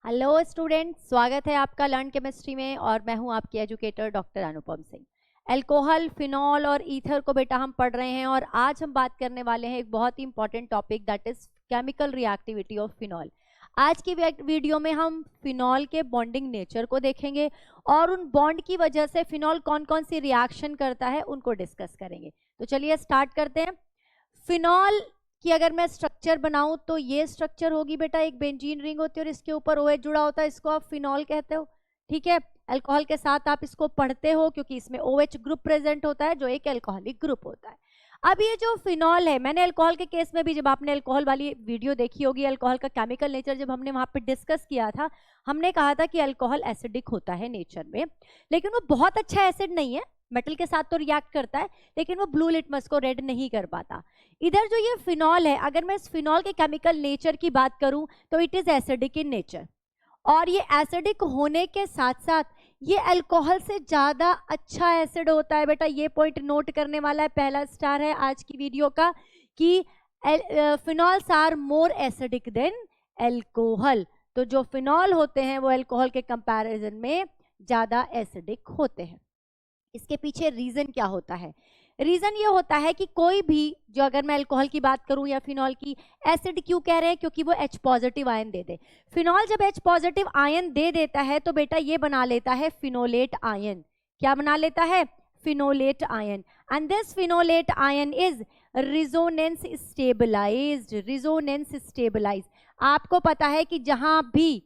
Hello student, स्वागत है आपका लर्न केमिस्ट्री में और मैं हूं आपकी educator doctor Anupam Singh. Alcohol, phenol और ईथर को बेटा हम पढ़ रहे हैं और आज हम बात करने वाले हैं एक बहुत ही important topic, that is chemical reactivity of phenol. आज की वीडियो में हम फिनॉल के बॉन्डिंग नेचर को देखेंगे और उन बॉन्ड की वजह से फिनॉल कौन कौन सी रिएक्शन करता है उनको डिस्कस करेंगे। तो चलिए स्टार्ट करते हैं। फिनॉल कि अगर मैं स्ट्रक्चर बनाऊं तो ये स्ट्रक्चर होगी बेटा, एक बेंजीन रिंग होती है और इसके ऊपर OH जुड़ा होता है, इसको आप फिनॉल कहते हो। ठीक है, अल्कोहल के साथ आप इसको पढ़ते हो क्योंकि इसमें OH ग्रुप प्रेजेंट होता है जो एक अल्कोहलिक ग्रुप होता है। अब ये जो फिनॉल है, मैंने अल्कोहल के केस में भी, जब आपने अल्कोहल वाली वीडियो देखी होगी, अल्कोहल का केमिकल नेचर जब हमने वहां पे डिस्कस किया था, हमने कहा था कि अल्कोहल एसिडिक होता है नेचर में, लेकिन वो बहुत अच्छा एसिड नहीं है। मेटल के साथ तो रिएक्ट करता है लेकिन वो ब्लू लिटमस को रेड नहीं कर पाता। इधर जो ये फिनॉल है, अगर मैं इस फिनॉल के केमिकल नेचर की बात करूं तो it is acidic in nature, और ये एसिडिक होने के साथ साथ ये अल्कोहल से ज्यादा अच्छा एसिड होता है। बेटा ये पॉइंट नोट करने वाला है, पहला स्टार है आज की वीडियो का, कि phenols are more acidic than alcohol. तो जो फिनॉल होते हैं वो अल्कोहल के कंपैरिजन में ज्यादा एसिडिक होते हैं। इसके पीछे रीजन क्या होता है? रीजन ये होता है कि कोई भी, जो अगर मैं अल्कोहल की बात करूं या फिनॉल की, एसिड क्यों कह रहे हैं? क्योंकि वो H पॉजिटिव आयन दे दे। फिनॉल जब H पॉजिटिव आयन दे देता है तो बेटा ये बना लेता है फिनोलेट आयन। क्या बना लेता है? Phenolate ion. And this phenolate ion is resonance stabilized. Resonance stabilize, आपको पता है कि जहां भी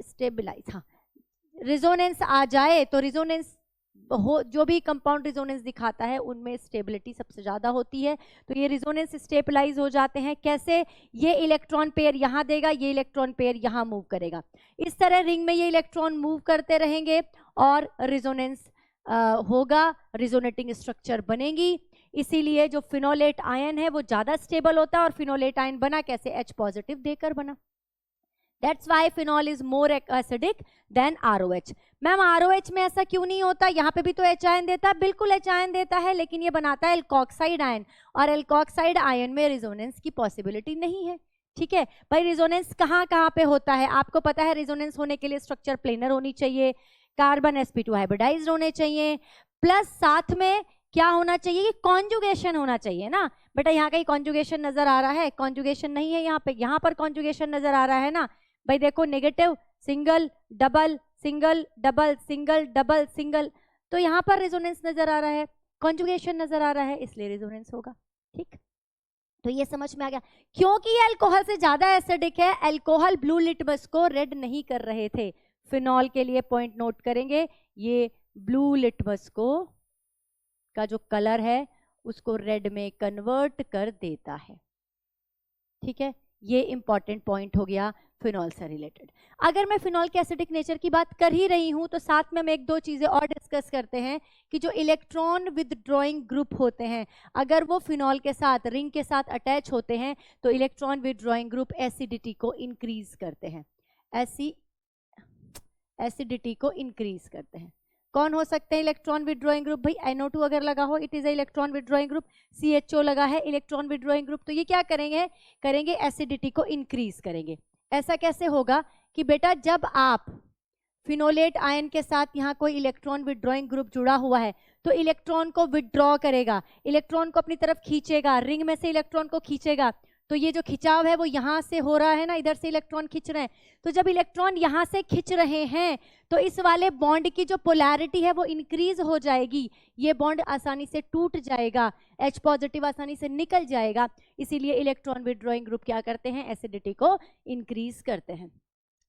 स्टेबलाइज, हाँ, रिजोनेंस आ जाए तो रिजोनेंस हो, जो भी कंपाउंड रिजोनेंस दिखाता है उनमें स्टेबिलिटी सबसे ज्यादा होती है। तो ये रिजोनेंस स्टेबलाइज हो जाते हैं। कैसे? ये इलेक्ट्रॉन पेयर यहां देगा, ये इलेक्ट्रॉन पेयर यहां मूव करेगा, इस तरह रिंग में ये इलेक्ट्रॉन मूव करते रहेंगे और रिजोनेंस होगा, रिजोनेटिंग स्ट्रक्चर बनेगी। इसीलिए जो फिनोलेट आयन है वो ज्यादा स्टेबल होता है। और फिनोलेट आयन बना कैसे? H पॉजिटिव देकर बना। That's why phenol is more acidic than ROH। Ma'am ROH में ऐसा क्यों नहीं होता? यहाँ पे भी तो H आयन देता है, बिल्कुल H आयन देता है, लेकिन ये बनाता है एल्कोक्साइड आयन, और एल्कोक्साइड आयन में रिजोनेंस की पॉसिबिलिटी नहीं है। ठीक है भाई, रिजोनेंस कहाँ कहाँ पे होता है आपको पता है? रिजोनेंस होने के लिए स्ट्रक्चर प्लेनर होनी चाहिए, कार्बन sp2 हाइब्रिडाइज्ड होने चाहिए, प्लस साथ में क्या होना चाहिए? कॉन्जुगेशन होना चाहिए ना बेटा। यहाँ कहीं कॉन्जुगेशन नजर आ रहा है? कॉन्जुगेशन नहीं है यहाँ पे। यहाँ पर कॉन्जुगेशन नजर आ रहा है ना भाई, देखो, negative single double single double single double single, तो यहाँ पर रिजोनेंस नजर आ रहा है, कॉन्जुगेशन नजर आ रहा है, इसलिए रिजोनेंस होगा। ठीक, तो ये समझ में आ गया। क्योंकि ये अल्कोहल से ज्यादा एसिडिक है, अल्कोहल ब्लू लिटमस को रेड नहीं कर रहे थे। फिनॉल के लिए पॉइंट नोट करेंगे, ये ब्लू लिटमस को का जो कलर है उसको रेड में कन्वर्ट कर देता है। ठीक है, ये इंपॉर्टेंट पॉइंट हो गया फिनॉल से रिलेटेड। अगर मैं फिनॉल के एसिडिक नेचर की बात कर ही रही हूं तो साथ में हम एक दो चीजें और डिस्कस करते हैं कि जो इलेक्ट्रॉन विदड्रॉइंग ग्रुप होते हैं, अगर वो फिनॉल के साथ, रिंग के साथ अटैच होते हैं तो इलेक्ट्रॉन विदड्रॉइंग ग्रुप एसिडिटी को इंक्रीज करते हैं। एसिडिटी को इंक्रीज करते हैं। कौन हो सकते हैं इलेक्ट्रॉन विदड्रॉइंग ग्रुप? भाई NO2 अगर लगा हो, it is a electron withdrawing group. CHO लगा है, इलेक्ट्रॉन विदड्रॉइंग ग्रुप। तो ये क्या करेंगे एसिडिटी को इंक्रीज करेंगे। ऐसा कैसे होगा कि बेटा जब आप फिनोलेट आयन के साथ यहाँ कोई इलेक्ट्रॉन विदड्रॉइंग ग्रुप जुड़ा हुआ है तो इलेक्ट्रॉन को विदड्रॉ करेगा, इलेक्ट्रॉन को अपनी तरफ खींचेगा, रिंग में से इलेक्ट्रॉन को खींचेगा। तो ये जो खिंचाव है वो यहाँ से हो रहा है ना, इधर से इलेक्ट्रॉन खींच रहे हैं। तो जब इलेक्ट्रॉन यहाँ से खींच रहे हैं तो इस वाले बॉन्ड की जो पोलैरिटी है वो इंक्रीज हो जाएगी, ये बॉन्ड आसानी से टूट जाएगा, H पॉजिटिव आसानी से निकल जाएगा। इसीलिए इलेक्ट्रॉन विदड्रॉइंग ग्रुप क्या करते हैं? एसिडिटी को इंक्रीज करते हैं।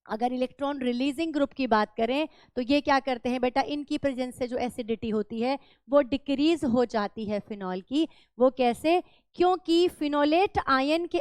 अगर इलेक्ट्रॉन रिलीजिंग ग्रुप की बात करें तो ये क्या करते हैं बेटा? इनकी प्रेजेंस से जो एसिडिटी होती है वो डिक्रीज हो जाती है फिनॉल की। वो कैसे? क्योंकि फिनोलेट आयन के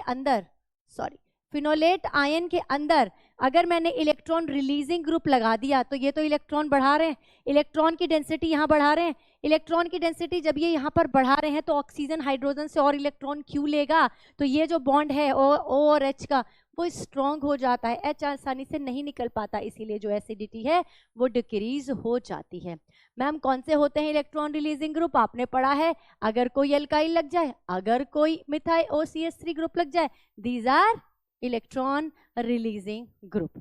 अंदर अगर मैंने इलेक्ट्रॉन रिलीजिंग ग्रुप लगा दिया तो ये तो इलेक्ट्रॉन बढ़ा रहे हैं, इलेक्ट्रॉन की डेंसिटी यहाँ बढ़ा रहे हैं। इलेक्ट्रॉन की डेंसिटी जब ये यहाँ पर बढ़ा रहे हैं तो ऑक्सीजन हाइड्रोजन से और इलेक्ट्रॉन क्यों लेगा? तो ये जो बॉन्ड है O और H का वो स्ट्रॉन्ग हो जाता है, H आसानी से नहीं निकल पाता, इसीलिए जो एसिडिटी है वो डिक्रीज हो जाती है। मैम कौन से होते हैं इलेक्ट्रॉन रिलीजिंग ग्रुप? आपने पढ़ा है, अगर कोई अल्काइल लग जाए, अगर कोई मिथाइल OCH3 ग्रुप लग जाए, these are electron releasing group,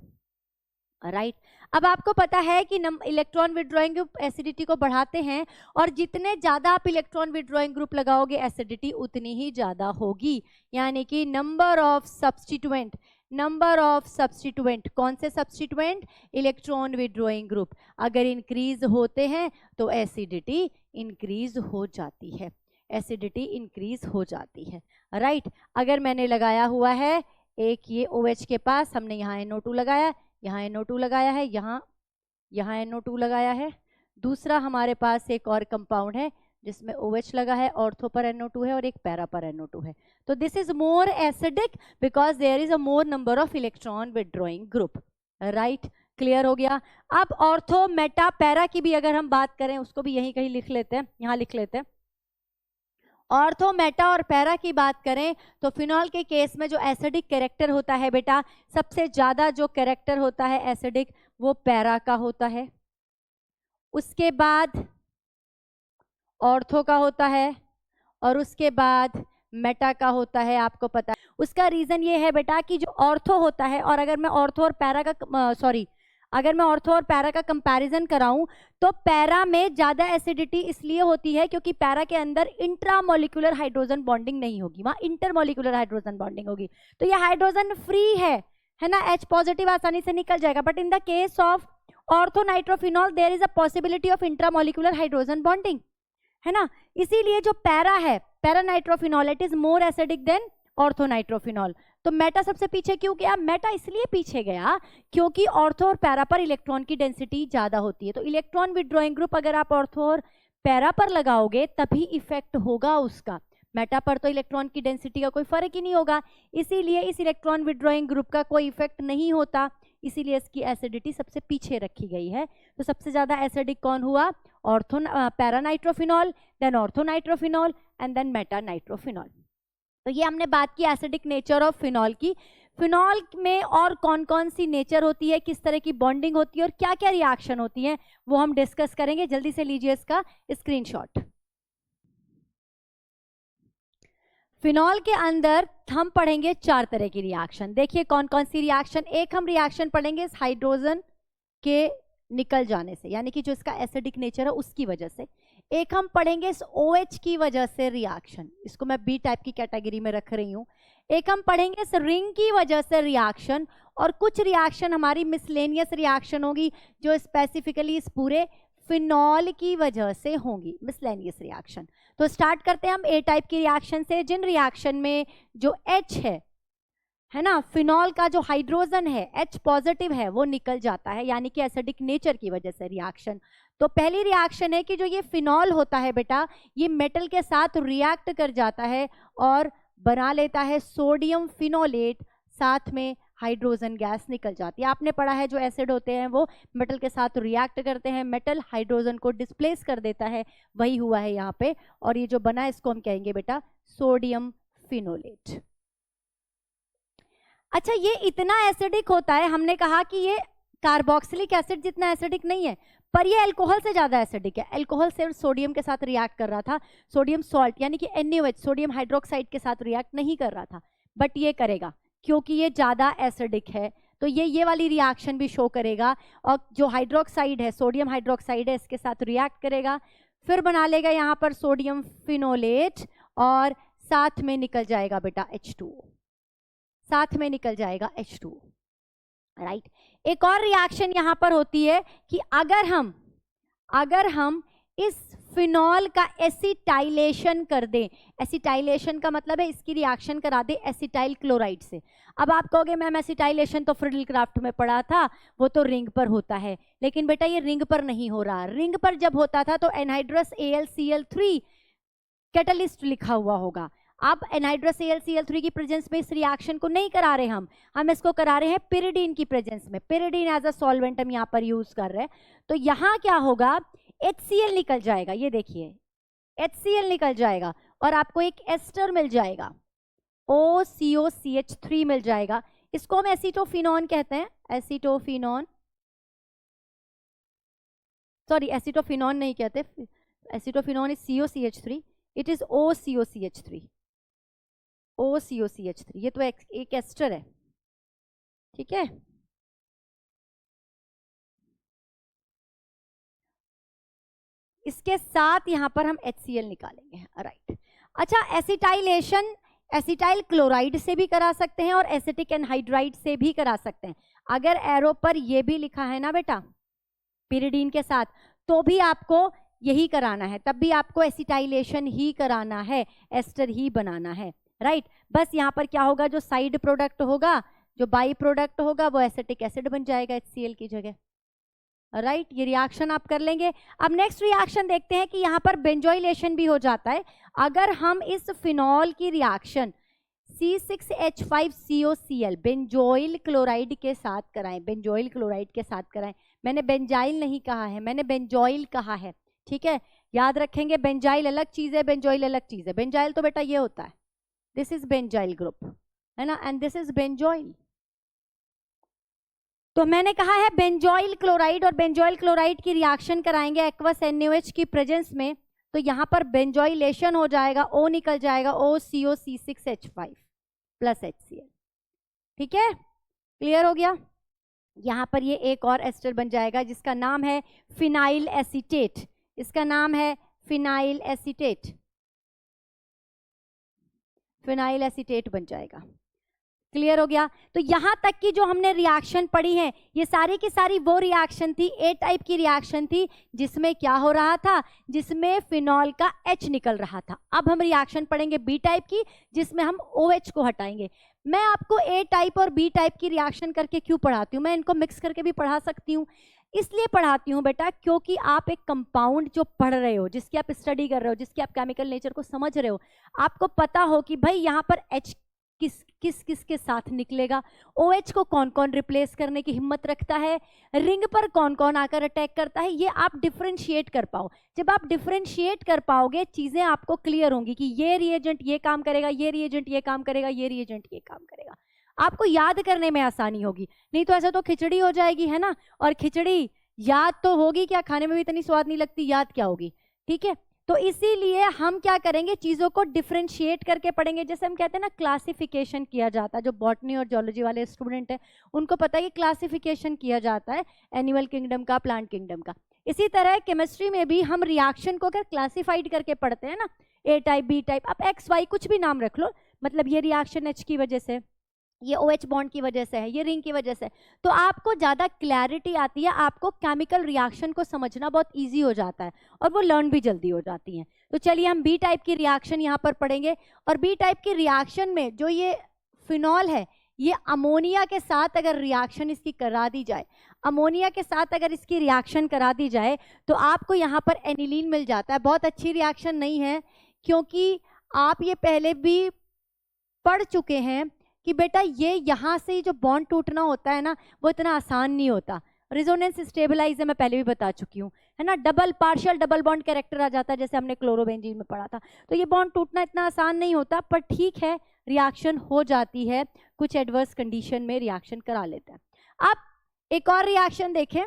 right. अब आपको पता है कि इलेक्ट्रॉन विड्रॉइंग ग्रुप एसिडिटी को बढ़ाते हैं, और जितने ज्यादा आप इलेक्ट्रॉन विड्रॉइंग ग्रुप लगाओगे एसिडिटी उतनी ही ज्यादा होगी। यानी कि नंबर ऑफ सब्स्टिट्यूएंट, कौन से सब्स्टिट्यूएंट? इलेक्ट्रॉन विड्रॉइंग ग्रुप अगर इंक्रीज होते हैं तो एसिडिटी इंक्रीज हो जाती है, राइट। अगर मैंने लगाया हुआ है एक ये OH के पास, हमने यहाँ NO2 लगाया, यहाँ NO2 लगाया है, यहाँ NO2 लगाया है। दूसरा हमारे पास एक और कंपाउंड है जिसमें OH लगा है, ऑर्थो पर NO2 है और एक पैरा पर NO2 है। तो this is more acidic because there is a more number of electron withdrawing group, right. Clear हो गया। अब ऑर्थो, मेटा, पैरा की भी अगर हम बात करें, उसको भी यहीं कहीं लिख लेते हैं, यहाँ लिख लेते हैं। ऑर्थो, मेटा और पैरा की बात करें तो फिनॉल के केस में जो एसिडिक कैरेक्टर होता है बेटा, सबसे ज्यादा जो कैरेक्टर होता है एसिडिक वो पैरा का होता है, उसके बाद ऑर्थो का होता है और उसके बाद मेटा का होता है। आपको पता है उसका रीजन ये है बेटा कि जो ऑर्थो होता है, और अगर मैं ऑर्थो और पैरा का अगर मैं ऑर्थो और पैरा का कंपैरिजन कराऊं तो पैरा में ज्यादा एसिडिटी इसलिए होती है क्योंकि पैरा के अंदर इंट्रामोलिकुलर हाइड्रोजन बॉन्डिंग नहीं होगी, वहां इंटरमोलिकुलर हाइड्रोजन बॉन्डिंग होगी। तो ये हाइड्रोजन फ्री है ना, H पॉजिटिव आसानी से निकल जाएगा। But in the case of ortho nitrophenol there is a possibility of intramolecular hydrogen bonding, है ना। इसीलिए जो पैरा है, para nitrophenol, it is more acidic than ortho nitrophenol. तो मेटा सबसे पीछे क्यों गया? मेटा इसलिए पीछे गया क्योंकि ऑर्थो और पैरा पर इलेक्ट्रॉन की डेंसिटी ज्यादा होती है। तो इलेक्ट्रॉन विड्रॉइंग ग्रुप अगर आप ऑर्थो और पैरा पर लगाओगे तभी इफेक्ट होगा उसका, मेटा पर तो इलेक्ट्रॉन की डेंसिटी का कोई फर्क ही नहीं होगा। इसीलिए इस इलेक्ट्रॉन विड्रॉइंग ग्रुप का कोई इफेक्ट नहीं होता, इसीलिए इसकी एसिडिटी सबसे पीछे रखी गई है। तो सबसे ज्यादा एसिडिक कौन हुआ? Para nitrophenol, then ortho nitrophenol and then meta nitrophenol. तो ये हमने बात की एसिडिक नेचर ऑफ फिनॉल की। फिनॉल में और कौन कौन सी नेचर होती है, किस तरह की बॉन्डिंग होती है और क्या क्या रिएक्शन होती है, वो हम डिस्कस करेंगे। जल्दी से लीजिए इसका स्क्रीनशॉट। फिनॉल के अंदर हम पढ़ेंगे 4 तरह की रिएक्शन। देखिए कौन कौन सी रिएक्शन। एक हम रिएक्शन पढ़ेंगे इस हाइड्रोजन के निकल जाने से, यानी कि जो इसका एसिडिक नेचर है उसकी वजह से। एक हम पढ़ेंगे इस OH की वजह से रिएक्शन, इसको मैं B टाइप की कैटेगरी में रख रही हूँ। एक हम पढ़ेंगे इस रिंग की वजह से रिएक्शन, और कुछ रिएक्शन हमारी मिसलेनियस रिएक्शन होगी जो स्पेसिफिकली इस पूरे फिनॉल की वजह से होंगी, मिसलेनियस रिएक्शन। तो स्टार्ट करते हैं हम A टाइप की रिएक्शन से, जिन रिएक्शन में जो H है ना, फिनॉल का जो हाइड्रोजन है H पॉजिटिव है वो निकल जाता है, यानी कि एसिडिक नेचर की वजह से रिएक्शन। तो पहली रिएक्शन है कि जो ये फिनॉल होता है बेटा, ये मेटल के साथ रिएक्ट कर जाता है और बना लेता है सोडियम फिनोलेट, साथ में हाइड्रोजन गैस निकल जाती है। आपने पढ़ा है जो एसिड होते हैं वो मेटल के साथ रिएक्ट करते हैं, मेटल हाइड्रोजन को डिस्प्लेस कर देता है, वही हुआ है यहाँ पे। और ये जो बना है इसको हम कहेंगे बेटा सोडियम फिनोलेट। अच्छा, ये इतना एसिडिक होता है, हमने कहा कि ये कार्बोक्सिलिक एसिड जितना एसिडिक नहीं है, पर ये अल्कोहल से ज्यादा एसिडिक है। अल्कोहल सिर्फ सोडियम के साथ रिएक्ट कर रहा था, सोडियम सॉल्ट यानी कि NaOH सोडियम हाइड्रोक्साइड के साथ रिएक्ट नहीं कर रहा था, बट ये करेगा क्योंकि ये ज्यादा एसिडिक है। तो ये वाली रिएक्शन भी शो करेगा, और जो हाइड्रोक्साइड है, सोडियम हाइड्रोक्साइड है, इसके साथ रिएक्ट करेगा, फिर बना लेगा यहाँ पर सोडियम फिनोलेट, और साथ में निकल जाएगा बेटा H2O, साथ में निकल जाएगा H2O, राइट। एक और रिएक्शन यहां पर होती है कि अगर हम इस फिनॉल का एसिटाइलेशन कर दें, एसिटाइलेशन का मतलब है इसकी रिएक्शन करा दे एसिटाइल क्लोराइड से। अब आप कहोगे मैम एसिटाइलेशन तो फ्रिडल क्राफ्ट में पढ़ा था, वो तो रिंग पर होता है, लेकिन बेटा ये रिंग पर नहीं हो रहा। रिंग पर जब होता था तो एनहाइड्रस AlCl3 कैटलिस्ट लिखा हुआ होगा। अब एनहाइड्रस AlCl3 की प्रेजेंस में इस रिएक्शन को नहीं करा रहे हम इसको करा रहे हैं पिरिडीन की प्रेजेंस में। पिरिडीन एज अ सॉल्वेंट हम यहाँ पर यूज कर रहे हैं। तो यहाँ क्या होगा, HCl निकल जाएगा, ये देखिए HCl निकल जाएगा और आपको एक एस्टर मिल जाएगा, OCOCH3 मिल जाएगा। इसको हम एसीटोफिनॉन कहते हैं, एसीटोफिनॉन, सॉरी एसीटोफिनॉन नहीं कहते, एसीटोफिनॉन is COCH3, it is OCOCH3, OCOCH3। ये तो एक एस्टर है, ठीक है। इसके साथ यहां पर हम HCl निकालेंगे, राइट। अच्छा, एसिटाइलेशन एसिटाइल क्लोराइड से भी करा सकते हैं और एसिटिक एनहाइड्राइड से भी करा सकते हैं। अगर एरो पर ये भी लिखा है ना बेटा पिरिडीन के साथ, तो भी आपको यही कराना है, तब भी आपको एसिटाइलेशन ही कराना है, एस्टर ही बनाना है, राइट। बस यहाँ पर क्या होगा, जो साइड प्रोडक्ट होगा, जो बाई प्रोडक्ट होगा, वो एसिटिक एसिड बन जाएगा HCl की जगह, राइट। ये रिएक्शन आप कर लेंगे। अब नेक्स्ट रिएक्शन देखते हैं कि यहाँ पर बेंजोइलेशन भी हो जाता है। अगर हम इस फिनॉल की रिएक्शन C6H5COCl बेंजोइल क्लोराइड के साथ कराएं, बेंजोइल क्लोराइड के साथ कराएं, मैंने बेंजाइल नहीं कहा है, मैंने बेंजोइल कहा है, ठीक है। याद रखेंगे, बेंजाइल अलग चीज है, बेंजोइल अलग चीज है। बेंजाइल तो बेटा ये होता है, दिस इज बेंजाइल ग्रुप, है ना, एंड दिस इज बेंजोइल। तो मैंने कहा है बेंजोइल क्लोराइड और बेंजोइल क्लोराइड की रिएक्शन कराएंगे एक्वस NaOH की प्रेजेंस में, तो यहाँ पर बेंजोइलेशन हो जाएगा, O निकल जाएगा, OCO C6H5 प्लस HCl, ठीक है, क्लियर हो गया। यहाँ पर ये एक और एस्टर बन जाएगा जिसका नाम है फिनाइल एसीटेट, इसका नाम है फिनाइल एसीटेट, फिनाइल एसीटेट बन जाएगा, क्लियर हो गया। तो यहां तक की जो हमने रिएक्शन पढ़ी है, ये सारी की सारी वो रिएक्शन थी, A टाइप की रिएक्शन थी, जिसमें क्या हो रहा था, जिसमें फिनॉल का H निकल रहा था। अब हम रिएक्शन पढ़ेंगे B टाइप की, जिसमें हम OH को हटाएंगे। मैं आपको A टाइप और B टाइप की रिएक्शन करके क्यों पढ़ाती हूँ, मैं इनको मिक्स करके भी पढ़ा सकती हूँ, इसलिए पढ़ाती हूँ बेटा क्योंकि आप एक कंपाउंड जो पढ़ रहे हो, जिसकी आप स्टडी कर रहे हो, जिसकी आप केमिकल नेचर को समझ रहे हो, आपको पता हो कि भाई यहाँ पर H किस के साथ निकलेगा, OH को कौन कौन रिप्लेस करने की हिम्मत रखता है, रिंग पर कौन कौन आकर अटैक करता है, ये आप डिफरेंशिएट कर पाओ। जब आप डिफरेंशिएट कर पाओगे, चीजें आपको क्लियर होंगी कि ये रिएजेंट ये काम करेगा, ये रिएजेंट ये काम करेगा, ये रिएजेंट ये काम करेगा, आपको याद करने में आसानी होगी। नहीं तो ऐसा तो खिचड़ी हो जाएगी, है ना, और खिचड़ी याद तो होगी क्या, खाने में भी इतनी स्वाद नहीं लगती, याद क्या होगी, ठीक है। तो इसीलिए हम क्या करेंगे, चीजों को डिफरेंशिएट करके पढ़ेंगे। जैसे हम कहते हैं ना क्लासिफिकेशन किया जाता है, जो बॉटनी और जियोलॉजी वाले स्टूडेंट हैं उनको पता है कि क्लासिफिकेशन किया जाता है एनिमल किंगडम का, प्लांट किंगडम का। इसी तरह केमिस्ट्री में भी हम रिएक्शन को अगर क्लासिफाइड करके पढ़ते हैं ना, A टाइप B टाइप, आप XY कुछ भी नाम रख लो, मतलब ये रिएक्शन H की वजह से, ये OH बॉन्ड की वजह से है, ये रिंग की वजह से, तो आपको ज़्यादा क्लैरिटी आती है, आपको केमिकल रिएक्शन को समझना बहुत इजी हो जाता है और वो लर्न भी जल्दी हो जाती हैं। तो चलिए हम B टाइप की रिएक्शन यहाँ पर पढ़ेंगे, और B टाइप की रिएक्शन में जो ये फिनॉल है, ये अमोनिया के साथ अगर रिएक्शन इसकी करा दी जाए, अमोनिया के साथ अगर इसकी रिएक्शन करा दी जाए, तो आपको यहाँ पर एनिलीन मिल जाता है। बहुत अच्छी रिएक्शन नहीं है, क्योंकि आप ये पहले भी पढ़ चुके हैं कि बेटा ये यहाँ से ही जो बॉन्ड टूटना होता है ना, वो इतना आसान नहीं होता। रेजोनेंस स्टेबलाइजर मैं पहले भी बता चुकी हूँ, है ना, double partial double bond character आ जाता है, जैसे हमने क्लोरोबेंजीन में पढ़ा था। तो ये बॉन्ड टूटना इतना आसान नहीं होता, पर ठीक है, रिएक्शन हो जाती है, कुछ एडवर्स कंडीशन में रिएक्शन करा लेते हैं। अब एक और रिएक्शन देखें,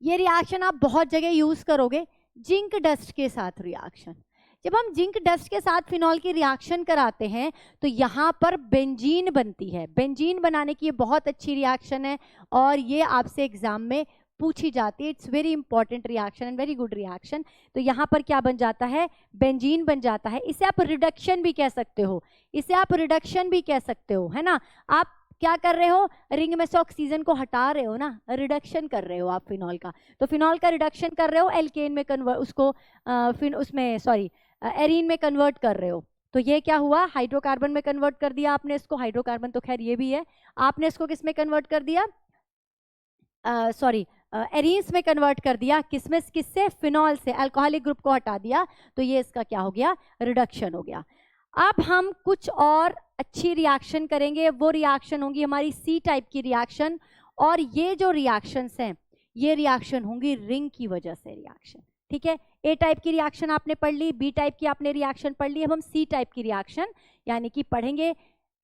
ये रिएक्शन आप बहुत जगह यूज करोगे, जिंक डस्ट के साथ रिएक्शन। जब हम जिंक डस्ट के साथ फिनॉल की रिएक्शन कराते हैं, तो यहाँ पर बेंजीन बनती है। बेंजीन बनाने की ये बहुत अच्छी रिएक्शन है, और ये आपसे एग्जाम में पूछी जाती है। It's very important reaction and very good reaction. तो यहाँ पर क्या बन जाता है, बेंजीन बन जाता है। इसे आप रिडक्शन भी कह सकते हो, इसे आप रिडक्शन भी कह सकते हो, है ना। आप क्या कर रहे हो, रिंग में से ऑक्सीजन को हटा रहे हो ना, रिडक्शन कर रहे हो आप फिनॉल का। तो फिनॉल का रिडक्शन कर रहे हो, एल्केन में कन्वर्ट, उसको फिर उसमें सॉरी एरीन में कन्वर्ट कर रहे हो। तो ये क्या हुआ, हाइड्रोकार्बन में कन्वर्ट कर दिया आपने इसको, हाइड्रोकार्बन तो खैर ये भी है, आपने इसको किस में कन्वर्ट कर दिया, सॉरी एरीन्स में कन्वर्ट कर दिया, किसमें, किससे, फिनॉल से, अल्कोहलिक ग्रुप को हटा दिया, तो ये इसका क्या हो गया, रिडक्शन हो गया। अब हम कुछ और अच्छी रिएक्शन करेंगे, वो रिएक्शन होंगी हमारी C टाइप की रिएक्शन, और ये जो रिएक्शंस हैं, ये रिएक्शन होंगी रिंग की वजह से रिएक्शन, ठीक है। A टाइप की रिएक्शन आपने पढ़ ली, B टाइप की आपने रिएक्शन पढ़ ली, अब हम C टाइप की रिएक्शन यानी कि पढ़ेंगे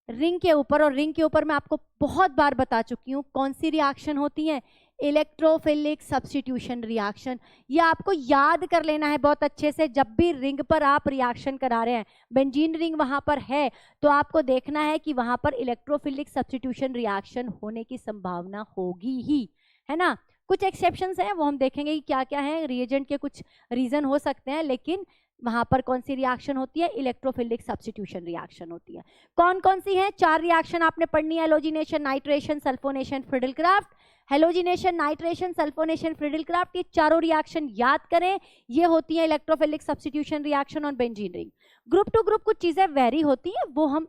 रिंग के ऊपर। और रिंग के ऊपर मैं आपको बहुत बार बता चुकी हूँ कौन सी रिएक्शन होती है, इलेक्ट्रोफिलिक सब्स्टिट्यूशन रिएक्शन। ये आपको याद कर लेना है बहुत अच्छे से। जब भी रिंग पर आप रिएक्शन करा रहे हैं, बेंजीन रिंग वहां पर है, तो आपको देखना है कि वहां पर इलेक्ट्रोफिलिक सब्स्टिट्यूशन रिएक्शन होने की संभावना होगी ही, है ना। कुछ एक्सेप्शंस हैं, वो हम देखेंगे कि क्या क्या है, रिएजेंट के कुछ रीजन हो सकते हैं, लेकिन वहां पर कौन सी रिएक्शन होती है, इलेक्ट्रोफिलिक सब्स्टिट्यूशन रिएक्शन होती है। कौन कौन सी है, 4 रिएक्शन आपने पढ़नी है, halogenation, nitration, sulphonation, Friedel Crafts. Halogenation, nitration, sulphonation, Friedel Crafts, ये चारों रिएक्शन याद करें, ये होती है electrophilic substitution reaction on benzene ring. Group to group कुछ चीजें वेरी होती हैं, वो हम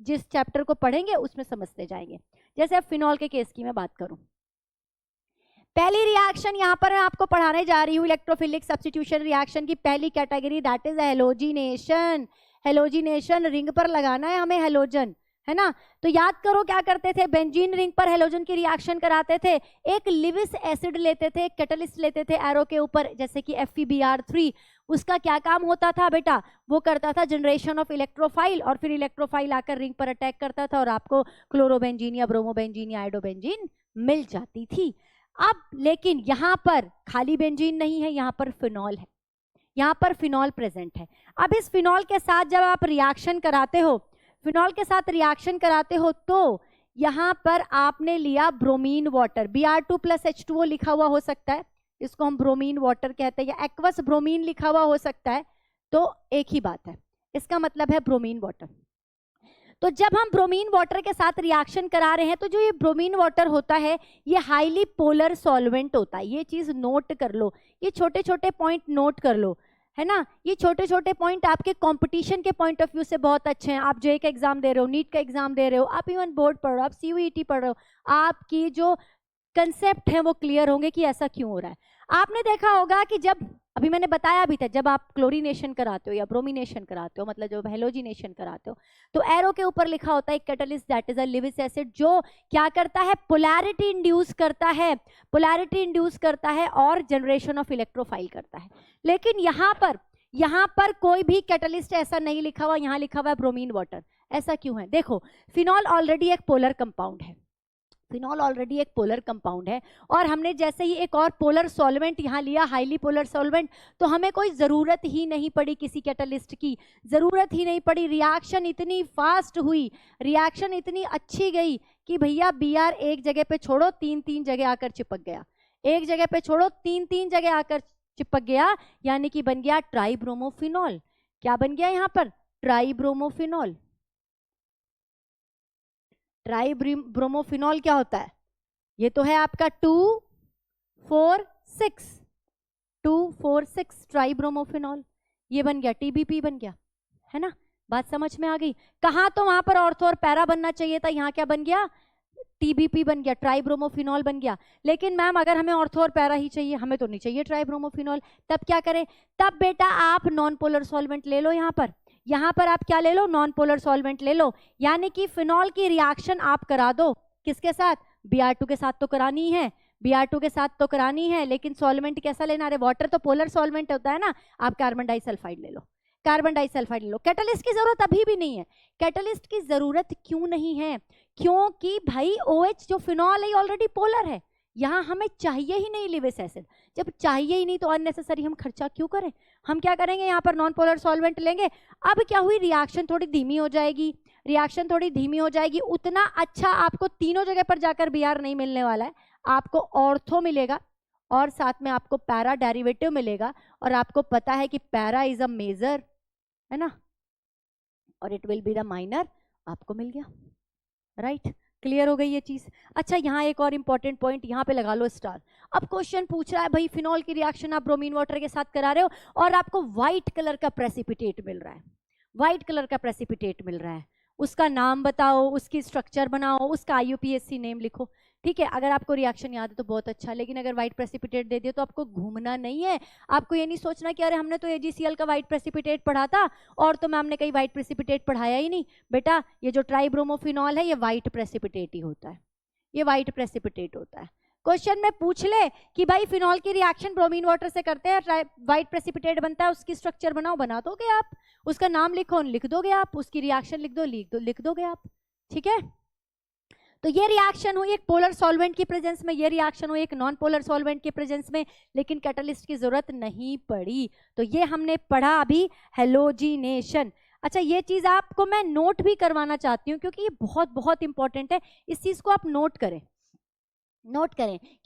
जिस चैप्टर को पढ़ेंगे उसमें समझते जाएंगे। जैसे अब फिनॉल के केस की मैं बात करूं, पहली रिएक्शन यहां पर मैं आपको पढ़ाने जा रही हूं, इलेक्ट्रोफिलिक सब्स्टिट्यूशन रिएक्शन की पहली category, that is halogenation. Halogenation, ring पर लगाना है हमें हेलोजन, है ना। तो याद करो क्या करते थे, बेंजीन रिंग पर हेलोजन की रिएक्शन कराते थे, एक लिविस एसिड लेते थे, कैटलिस्ट लेते थे एरो के ऊपर, जैसे कि FeBr3। उसका क्या काम होता था बेटा, वो करता था जनरेशन ऑफ इलेक्ट्रोफाइल, और फिर इलेक्ट्रोफाइल आकर रिंग पर अटैक करता था और आपको क्लोरोबेंजीन या ब्रोमोबेंजीन या आयोडोबेंजीन मिल जाती थी। अब लेकिन यहां पर खाली बेंजीन नहीं है, यहां पर फिनॉल है, यहां पर फिनॉल प्रेजेंट है। अब इस फिनॉल के साथ जब आप रिएक्शन कराते हो, फिनॉल के साथ रिएक्शन कराते हो, तो यहां पर आपने लिया ब्रोमीन वाटर, Br2+H2O लिखा हुआ हो सकता है, इसको हम ब्रोमीन वाटर कहते हैं, या एक्वस ब्रोमीन लिखा हुआ हो सकता है, तो एक ही बात है, इसका मतलब है ब्रोमीन वाटर। तो जब हम ब्रोमीन वाटर के साथ रिएक्शन करा रहे हैं, तो जो ये ब्रोमीन वाटर होता है, ये हाईली पोलर सॉल्वेंट होता है। ये चीज नोट कर लो, ये छोटे छोटे पॉइंट नोट कर लो, है ना। ये छोटे छोटे पॉइंट आपके कंपटीशन के पॉइंट ऑफ व्यू से बहुत अच्छे हैं। आप JEE का एग्जाम दे रहे हो, नीट का एग्जाम दे रहे हो, आप इवन बोर्ड पढ़ रहे हो, आप CUET पढ़ रहे हो, आपकी जो कंसेप्ट है वो क्लियर होंगे कि ऐसा क्यों हो रहा है। आपने देखा होगा कि जब, अभी मैंने बताया भी था, जब आप क्लोरीनेशन कराते हो या ब्रोमिनेशन कराते हो, मतलब जब हेलोजिनेशन कराते हो, तो एरो के ऊपर लिखा होता है catalyst, that is a Lewis acid, जो क्या करता है, पोलैरिटी इंड्यूस करता है, पोलैरिटी इंड्यूस करता है और जनरेशन ऑफ इलेक्ट्रोफाइल करता है। लेकिन यहाँ पर कोई भी कैटलिस्ट ऐसा नहीं लिखा हुआ, यहाँ लिखा हुआ है ब्रोमीन वाटर। ऐसा क्यों है, देखो, फिनॉल ऑलरेडी एक पोलर कंपाउंड है, फिनॉल ऑलरेडी एक पोलर कंपाउंड है, और हमने जैसे ही एक और पोलर सॉल्वेंट यहाँ लिया, हाईली पोलर सॉल्वेंट, तो हमें कोई ज़रूरत ही नहीं पड़ी किसी कैटलिस्ट की, ज़रूरत ही नहीं पड़ी। रिएक्शन इतनी फास्ट हुई, रिएक्शन इतनी अच्छी गई कि भैया Br एक जगह पे छोड़ो 3 जगह आकर चिपक गया, एक जगह पे छोड़ो 3 जगह आकर चिपक गया, यानी कि बन गया ट्राइब्रोमोफिनॉल। क्या बन गया यहाँ पर, ट्राइब्रोमोफिनॉल। ट्राइब्रोमोफिनॉल क्या होता है, ये तो है आपका 2,4,6 ट्राइब्रोमोफिनॉल, ये बन गया TBP बन गया, है ना। बात समझ में आ गई। कहाँ तो वहां पर ऑर्थो और पैरा बनना चाहिए था, यहाँ क्या बन गया, TBP बन गया, ट्राइब्रोमोफिनॉल बन गया। लेकिन मैम अगर हमें ऑर्थो और पैरा ही चाहिए, हमें तो नहीं चाहिए ट्राइब्रोमोफिनॉल, तब क्या करें, तब बेटा आप नॉन पोलर सॉल्वेंट ले लो। यहाँ पर आप क्या ले लो, नॉन पोलर सॉल्वेंट ले लो, यानी कि फिनॉल की रिएक्शन आप करा दो, किसके साथ, Br2 के साथ तो करानी है, Br2 के साथ तो करानी है, लेकिन सॉल्वेंट कैसा लेना है, वाटर तो पोलर सॉल्वेंट होता है ना, आप कार्बन डाइसल्फाइड ले लो, कार्बन डाइसल्फाइड ले लो। कैटलिस्ट की जरूरत अभी भी नहीं है। कैटलिस्ट की जरूरत क्यों नहीं है, क्योंकि भाई OH जो फिनॉल है ऑलरेडी पोलर है, यहाँ हमें चाहिए ही नहीं लिविस एसिड। जब चाहिए ही नहीं तो अननेसेसरी हम खर्चा क्यों करें। हम क्या करेंगे, यहाँ पर नॉन पोलर सॉल्वेंट लेंगे। अब क्या हुई, रिएक्शन थोड़ी धीमी हो जाएगी, रिएक्शन थोड़ी धीमी हो जाएगी। उतना अच्छा आपको तीनों जगह पर जाकर Br नहीं मिलने वाला है, आपको ऑर्थो मिलेगा और साथ में आपको पैरा डेरिवेटिव मिलेगा, और आपको पता है कि पैरा इज अ मेजर, है ना, और it will be the minor, आपको मिल गया, राइट। क्लियर हो गई ये चीज। अच्छा, यहाँ एक और इंपॉर्टेंट पॉइंट, यहाँ पे लगा लो स्टार। अब क्वेश्चन पूछ रहा है भाई, फिनॉल की रिएक्शन आप ब्रोमीन वाटर के साथ करा रहे हो और आपको व्हाइट कलर का प्रेसिपिटेट मिल रहा है, व्हाइट कलर का प्रेसिपिटेट मिल रहा है, उसका नाम बताओ, उसकी स्ट्रक्चर बनाओ, उसका IUPAC नेम लिखो। ठीक है, अगर आपको रिएक्शन याद है तो बहुत अच्छा, लेकिन अगर व्हाइट प्रेसिपिटेट दे दिया तो आपको घूमना नहीं है। आपको ये नहीं सोचना कि अरे हमने तो AgCl का व्हाइट प्रेसिपिटेट पढ़ा था और तो मैम ने कहीं व्हाइट प्रेसिपिटेट पढ़ाया ही नहीं। बेटा ये जो ट्राइब्रोमोफिनॉल है ये व्हाइट प्रेसिपिटेट ही होता है, ये व्हाइट प्रेसिपिटेट होता है। क्वेश्चन में पूछ ले कि भाई फिनॉल की रिएक्शन ब्रोमीन वाटर से करते हैं, व्हाइट प्रेसिपिटेट बनता है, उसकी स्ट्रक्चर बनाओ, बना दोगे आप, उसका नाम लिखो, लिख दोगे आप, उसकी रिएक्शन लिख दोगे आप, ठीक है। तो ये रिएक्शन हुई एक पोलर सॉल्वेंट की प्रेजेंस में, ये रिएक्शन हुई एक नॉन पोलर सॉल्वेंट की प्रेजेंस में, लेकिन कैटलिस्ट की जरूरत नहीं पड़ी। तो ये हमने पढ़ा अभी हैलोजिनेशन। अच्छा, ये चीज आपको मैं नोट भी करवाना चाहती हूँ क्योंकि ये बहुत बहुत इंपॉर्टेंट है, इस चीज को आप नोट करें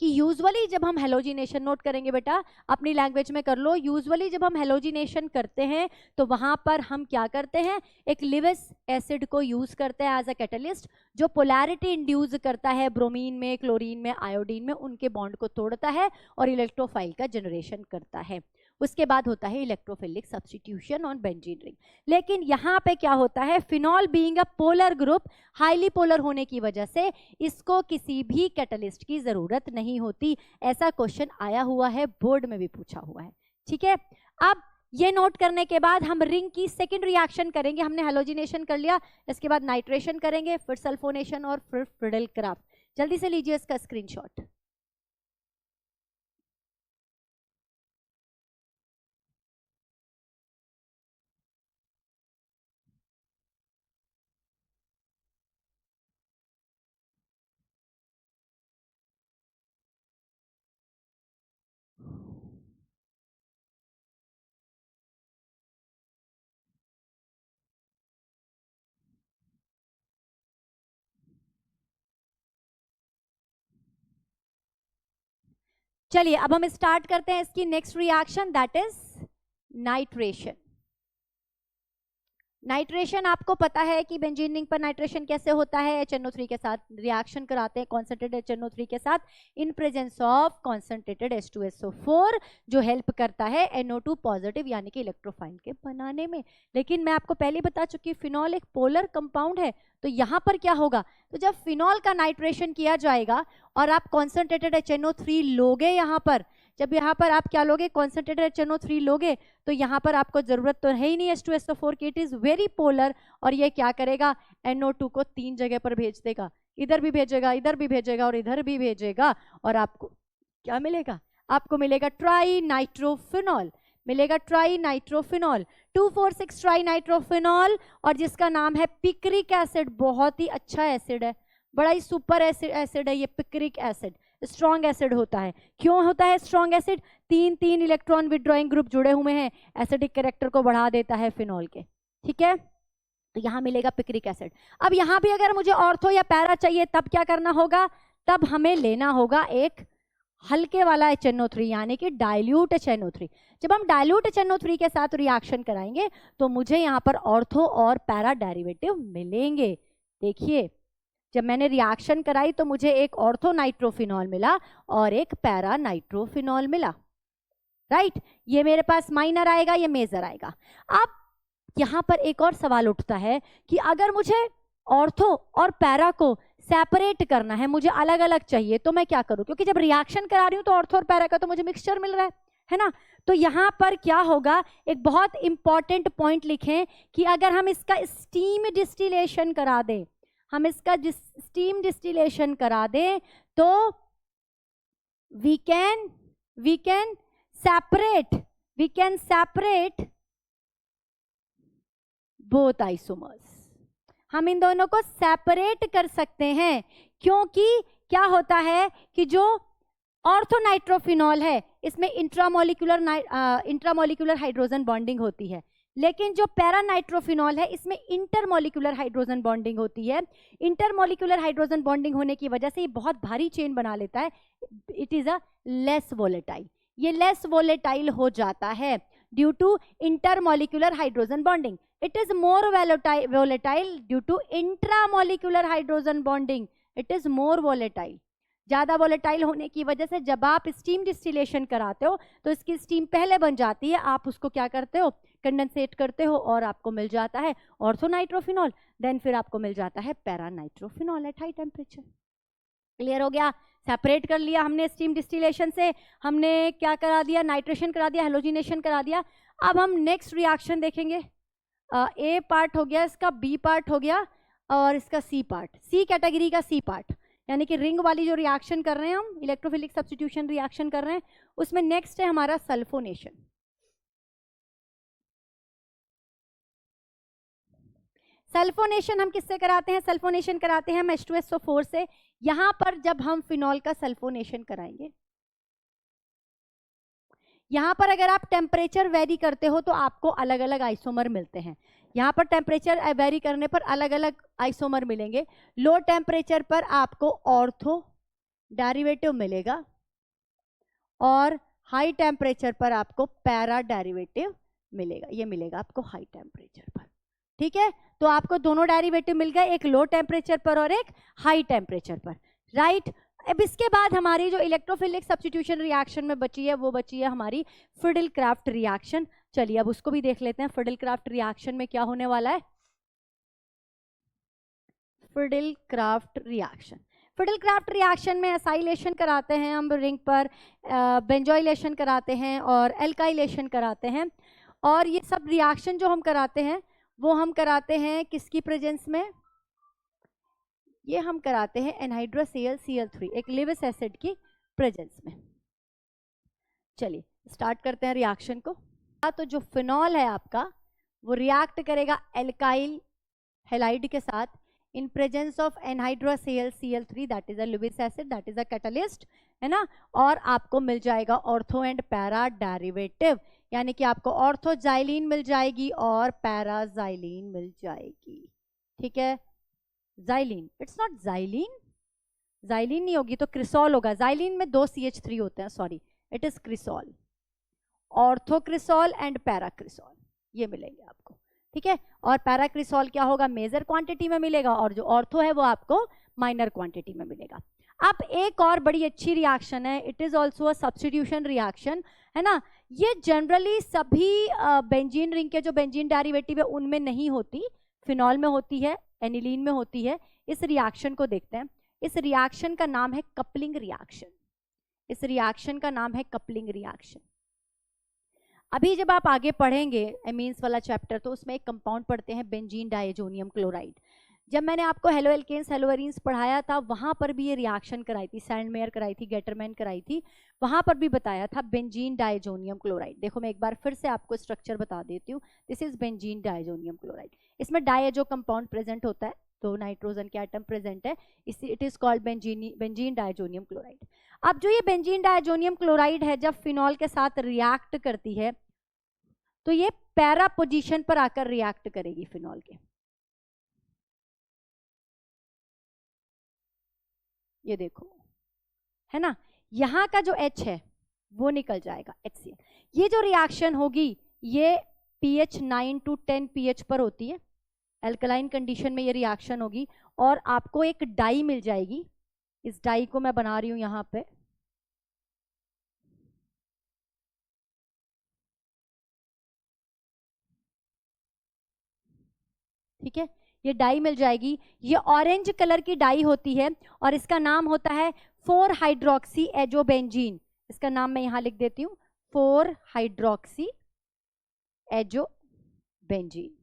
कि यूजुअली जब हम हेलोजिनेशन, नोट करेंगे बेटा अपनी लैंग्वेज में कर लो, यूजुअली जब हम हेलोजिनेशन करते हैं तो वहां पर हम क्या करते हैं, एक लिविस एसिड को यूज करते हैं एज अ कैटलिस्ट, जो पोलैरिटी इंड्यूस करता है ब्रोमीन में, क्लोरीन में, आयोडीन में, उनके बॉन्ड को तोड़ता है और इलेक्ट्रोफाइल का जनरेशन करता है। उसके बाद होता है electrophilic substitution on benzene ring. लेकिन यहाँ पे क्या होता है, phenol being a polar group, highly polar होने की वजह से इसको किसी भी कैटलिस्ट की जरूरत नहीं होती। ऐसा क्वेश्चन आया हुआ है, बोर्ड में भी पूछा हुआ है। ठीक है, अब ये नोट करने के बाद हम रिंग की सेकेंड रिएक्शन करेंगे। हमने हेलोजिनेशन कर लिया, इसके बाद नाइट्रेशन करेंगे, फिर सल्फोनेशन और फिर फ्रिडल क्राफ्ट। जल्दी से लीजिए इसका स्क्रीनशॉट। चलिए अब हम स्टार्ट करते हैं इसकी next reaction, that is nitration. Nitration आपको पता है कि बेंजीन रिंग पर नाइट्रेशन कैसे होता है, HNO3 के साथ रिएक्शन कराते हैं, कॉन्सेंट्रेटेड HNO3 के साथ in presence of concentrated H2SO4, जो हेल्प करता है NO2 पॉजिटिव यानी कि इलेक्ट्रोफाइल के बनाने में। लेकिन मैं आपको पहले बता चुकी, फिनॉल एक पोलर कंपाउंड है, तो यहाँ पर क्या होगा, तो जब फिनॉल का नाइट्रेशन किया जाएगा और आप कॉन्सेंट्रेटेड HNO3 लोगे, यहाँ पर जब यहाँ पर आप क्या लोगे, कॉन्सेंट्रेटेड HNO3 लोगे, तो यहाँ पर आपको जरूरत तो है ही नहीं H2SO4 की, इट इज वेरी पोलर, और ये क्या करेगा, NO2 को 3 जगह पर भेज देगा, इधर भी भेजेगा, इधर भी भेजेगा और इधर भी भेजेगा, और आपको क्या मिलेगा, आपको मिलेगा ट्राई नाइट्रोफिनॉल, मिलेगा ट्राई नाइट्रोफिनॉल, 2,4,6 ट्राई नाइट्रोफिनॉल, और जिसका नाम है पिक्रिक एसिड। बहुत ही अच्छा एसिड है, बड़ा ही सुपर एसिड है ये पिक्रिक एसिड, स्ट्रॉन्ग एसिड होता है। क्यों होता है strong acid, 3 electron withdrawing group जुड़े हुए हैं, एसिडिक कैरेक्टर को बढ़ा देता है फिनॉल के। ठीक है, तो यहां मिलेगा पिक्रिक एसिड। अब यहां भी अगर मुझे ऑर्थो या पैरा चाहिए तब क्या करना होगा, तब हमें लेना होगा एक हल्के वाला HNO3 यानी कि डाइल्यूट HNO3। जब हम डाइल्यूट HNO3 के साथ रिएक्शन कराएंगे तो मुझे यहाँ पर ऑर्थो और पैरा डेरिवेटिव मिलेंगे। देखिए, जब मैंने रिएक्शन कराई तो मुझे एक ऑर्थो नाइट्रोफिनॉल मिला और एक पैरा नाइट्रोफिनॉल मिला, राइट। ये मेरे पास माइनर आएगा, ये मेजर आएगा। अब यहाँ पर एक और सवाल उठता है कि अगर मुझे ऑर्थो और पैरा को सेपरेट करना है, मुझे अलग अलग चाहिए, तो मैं क्या करूं, क्योंकि जब रिएक्शन करा रही हूं तो ऑर्थो और पैरा का तो मुझे मिक्सचर मिल रहा है ना। तो यहां पर क्या होगा, एक बहुत इंपॉर्टेंट पॉइंट लिखें कि अगर हम इसका स्टीम डिस्टिलेशन करा दें, हम इसका स्टीम डिस्टिलेशन करा दें तो we can separate both isomers. हम इन दोनों को सेपरेट कर सकते हैं, क्योंकि क्या होता है कि जो ऑर्थोनाइट्रोफिनॉल है इसमें इंट्रामोलिकुलर हाइड्रोजन बॉन्डिंग होती है, लेकिन जो पैरानाइट्रोफिनॉल है इसमें इंटरमोलिकुलर हाइड्रोजन बॉन्डिंग होती है। इंटरमोलिकुलर हाइड्रोजन बॉन्डिंग होने की वजह से ये बहुत भारी चेन बना लेता है, it is a less volatile, ये लेस वोलेटाइल हो जाता है due to intermolecular hydrogen bonding. It is more volatile due to intramolecular hydrogen bonding, it is more volatile. ज्यादा वोलेटाइल होने की वजह से जब आप स्टीम डिस्टिलेशन कराते हो तो इसकी स्टीम पहले बन जाती है, आप उसको क्या करते हो, कंडेंसेट करते हो और आपको मिल जाता है ऑर्थोनाइट्रोफिनॉल, देन फिर आपको मिल जाता है paranitrophenol at high temperature. Clear हो गया, सेपरेट कर लिया हमने स्टीम डिस्टिलेशन से, हमने क्या करा दिया, नाइट्रेशन करा दिया, हेलोजिनेशन करा दिया। अब हम नेक्स्ट रिएक्शन देखेंगे, ए पार्ट हो गया इसका, बी पार्ट हो गया और इसका सी पार्ट, सी कैटेगरी का सी पार्ट, यानी कि रिंग वाली जो रिएक्शन कर रहे हैं हम, इलेक्ट्रोफिलिक सब्स्टिट्यूशन रिएक्शन कर रहे हैं, उसमें नेक्स्ट है हमारा सल्फोनेशन। सल्फोनेशन हम किससे कराते हैं? सल्फोनेशन कराते हैं हम H2SO4 से। यहां पर जब हम फिनॉल का सल्फोनेशन कराएंगे, यहां पर अगर आप टेम्परेचर वेरी करते हो तो आपको अलग अलग आइसोमर मिलते हैं। यहाँ पर टेम्परेचर वेरी करने पर अलग अलग आइसोमर मिलेंगे। लो टेम्परेचर पर आपको ऑर्थो डेरिवेटिव मिलेगा और हाई टेम्परेचर पर आपको पैरा डेरिवेटिव मिलेगा। ये मिलेगा आपको हाई टेम्परेचर पर, ठीक है। तो आपको दोनों डेरिवेटिव मिल गए, एक लो टेम्परेचर पर और एक हाई टेम्परेचर पर, राइट। अब इसके बाद हमारी जो इलेक्ट्रोफिलिक सब्स्टिट्यूशन रिएक्शन में बची है वो बची है हमारी फिडेल-क्राफ्ट रिएक्शन। चलिए अब उसको भी देख लेते हैं। फिडेल-क्राफ्ट रिएक्शन में क्या होने वाला है? फिडेल-क्राफ्ट रिएक्शन, फिडेल-क्राफ्ट रिएक्शन में एसाइलेशन कराते हैं हम रिंग पर, बेंजोइलेशन कराते हैं और एल्काइलेशन कराते हैं। और ये सब रिएक्शन जो हम कराते हैं वो हम कराते हैं किसकी प्रेजेंस में? ये हम कराते हैं एनहाइड्रस Cl(Cl3), एक लिविस एसिड की प्रेजेंस में। चलिए स्टार्ट करते हैं रिएक्शन को। तो जो फिनॉल है आपका वो रिएक्ट करेगा एल्काइल हैलाइड के साथ in presence of anhydrous Cl(Cl3), that is a Lewis acid, that is a catalyst, है ना। और आपको मिल जाएगा ऑर्थो एंड पैरा डेरिवेटिव, यानी कि आपको ऑर्थोजाइलिन मिल जाएगी और पैराजाइलिन मिल जाएगी, ठीक है। Xylene, it's not xylene, xylene नहीं होगी तो क्रिसॉल होगा। जाइलिन में 2 CH3 होते हैं, सॉरी, इट इज क्रिसॉल। ऑर्थोक्रिसॉल एंड पैराक्रिसॉल ये मिलेंगे आपको, ठीक है। और पैराक्रिसॉल क्या होगा? मेजर क्वांटिटी में मिलेगा और जो ऑर्थो है वो आपको माइनर क्वांटिटी में मिलेगा। अब एक और बड़ी अच्छी रिएक्शन है, it is also a substitution reaction, है ना। ये जनरली सभी बेंजीन रिंग के जो बेंजीन डेरिवेटिव है उनमें नहीं होती, फिनॉल में होती है, एनिलीन में होती है। इस रिएक्शन को देखते हैं। इस रिएक्शन का नाम है कपलिंग रिएक्शन। इस रिएक्शन का नाम है कपलिंग रिएक्शन। अभी जब आप आगे पढ़ेंगे एमीन्स वाला चैप्टर तो उसमें एक कंपाउंड पढ़ते हैं बेंजीन डायजोनियम क्लोराइड। जब मैंने आपको हेलो एल्केन्स हेलोएरीन्स पढ़ाया था वहां पर भी ये रिएक्शन कराई थी, सैंडमेयर कराई थी, गेटरमैन कराई थी, वहां पर भी बताया था बेंजीन डायजोनियम क्लोराइड। देखो मैं एक बार फिर से आपको स्ट्रक्चर बता देती हूँ। This is benzene diazonium chloride. इसमें डायजो कंपाउंड प्रेजेंट होता है, तो नाइट्रोजन के एटम प्रेजेंट है, it is called benzene diazonium chloride. अब जो ये बेंजीन डायजोनियम क्लोराइड है जब फिनॉल के साथ रिएक्ट करती है तो ये पैरा पोजीशन पर आकर रिएक्ट करेगी फिनॉल के। ये देखो, है ना, यहां का जो H है वो निकल जाएगा HCl। ये जो रिएक्शन होगी ये pH 9 to 10 pH पर होती है, एल्कलाइन कंडीशन में ये रिएक्शन होगी और आपको एक डाई मिल जाएगी। इस डाई को मैं बना रही हूं यहां पे, ठीक है। ये डाई मिल जाएगी, ये ऑरेंज कलर की डाई होती है और इसका नाम होता है 4 हाइड्रोक्सी एजोबेंजीन। इसका नाम मैं यहां लिख देती हूं, 4 हाइड्रोक्सी एजोबेंजीन,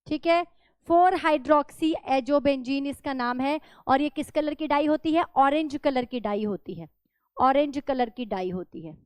ठीक है। 4 हाइड्रोक्सी एजोबेंजीन इसका नाम है। और ये किस कलर की डाई होती है? ऑरेंज कलर की डाई होती है, ऑरेंज कलर की डाई होती है।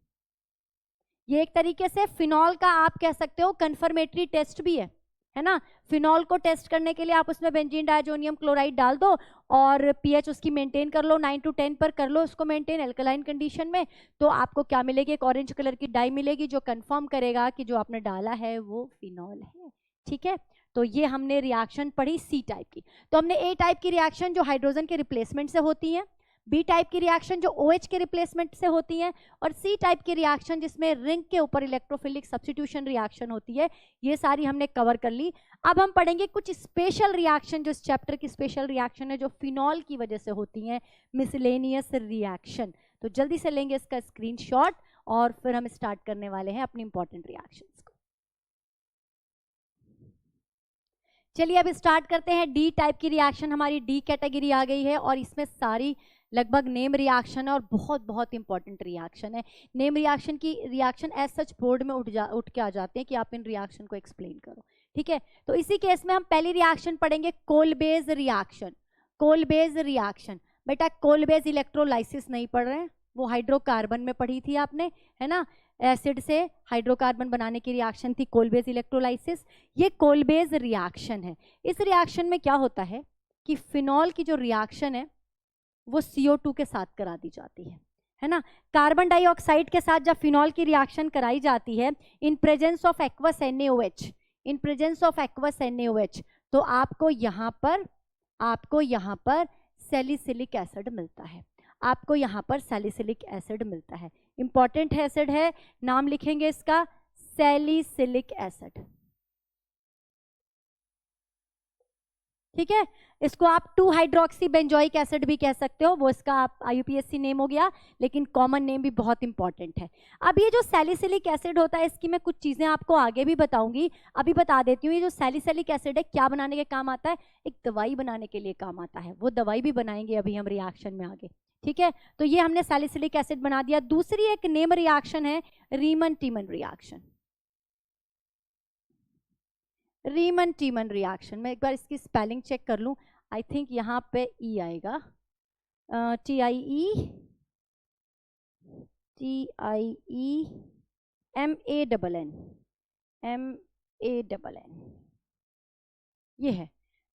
ये एक तरीके से फिनॉल का आप कह सकते हो कंफर्मेटरी टेस्ट भी है ना। फिनॉल को टेस्ट करने के लिए आप उसमें बेंजीन डायजोनियम क्लोराइड डाल दो और पीएच उसकी मेंटेन कर लो, 9 to 10 पर कर लो उसको मेंटेन एल्कलाइन कंडीशन में, तो आपको क्या मिलेगी? एक ऑरेंज कलर की डाई मिलेगी जो कंफर्म करेगा कि जो आपने डाला है वो फिनॉल है, ठीक है। तो ये हमने रिएक्शन पढ़ी सी टाइप की। तो हमने ए टाइप की रिएक्शन जो हाइड्रोजन के रिप्लेसमेंट से होती है, बी टाइप की रिएक्शन जो OH के रिप्लेसमेंट से होती है, और सी टाइप की रिएक्शन जिसमें रिंग के ऊपर इलेक्ट्रोफिलिक सब्स्टिट्यूशन रिएक्शन होती है, ये सारी हमने कवर कर ली। अब हम पढ़ेंगे कुछ स्पेशल रिएक्शन जो इस चैप्टर की स्पेशल रिएक्शन है जो फिनॉल की वजह से होती हैं, मिसलेनियस रिएक्शन। तो जल्दी से लेंगे इसका स्क्रीनशॉट और फिर हम स्टार्ट करने वाले हैं अपनी इंपॉर्टेंट रिएक्शंस को। चलिए अब स्टार्ट करते हैं। डी टाइप की रिएक्शन हमारी डी कैटेगरी आ गई है और इसमें सारी लगभग नेम रिएक्शन है और बहुत बहुत इंपॉर्टेंट रिएक्शन है। नेम रिएक्शन की रिएक्शन एज सच बोर्ड में उठ के आ जाते हैं कि आप इन रिएक्शन को एक्सप्लेन करो, ठीक है। तो इसी केस में हम पहली रिएक्शन पढ़ेंगे कोलबेज रिएक्शन। कोलबेज रिएक्शन, बेटा कोलबेज इलेक्ट्रोलाइसिस नहीं पढ़ रहे हैं, वो हाइड्रोकार्बन में पढ़ी थी आपने, है ना। एसिड से हाइड्रोकार्बन बनाने की रिएक्शन थी कोलबेज इलेक्ट्रोलाइसिस। ये कोलबेज रिएक्शन है। इस रिएक्शन में क्या होता है कि फिनॉल की जो रिएक्शन है वो CO2 के साथ करा दी जाती है ना। कार्बन डाइऑक्साइड के साथ जब फिनॉल की रिएक्शन कराई जाती है in presence of aqueous NaOH, in presence of aqueous NaOH, तो आपको यहाँ पर सैलिसिलिक एसिड मिलता है। आपको यहाँ पर सैलिसिलिक एसिड मिलता है। इंपॉर्टेंट एसिड है, नाम लिखेंगे इसका सैलिसिलिक एसिड। ठीक है, इसको आप 2 हाइड्रोक्सी बेंजोइक एसिड भी कह सकते हो, वो इसका आप IUPAC नेम हो गया, लेकिन कॉमन नेम भी बहुत इंपॉर्टेंट है। अब ये जो सैलिसिलिक एसिड होता है इसकी मैं कुछ चीजें आपको आगे भी बताऊंगी, अभी बता देती हूँ। ये जो सैलिसिलिक एसिड है क्या बनाने के काम आता है? एक दवाई बनाने के लिए काम आता है। वो दवाई भी बनाएंगे अभी हम रिएक्शन में आगे। ठीक है, तो ये हमने सैलिसिलिक एसिड बना दिया। दूसरी एक नेम रिएक्शन है रीमन टीमन रिएक्शन। रीमन टीमन रिएक्शन, मैं एक बार इसकी स्पेलिंग चेक कर लूं। आई थिंक यहाँ पे ई आएगा, TIEMANN, ये है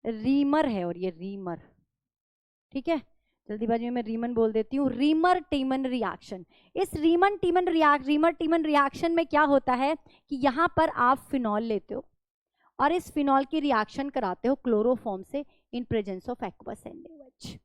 रीमर है, और ये रीमर। ठीक है, जल्दीबाजी में मैं रीमन बोल देती हूँ। Reamer टीमन reaction. इस रीमर टीमन रिएक्शन में क्या होता है कि यहाँ पर आप फिनॉल लेते हो और इस फिनॉल की रिएक्शन कराते हो क्लोरोफॉर्म से in presence of aqueous NaOH।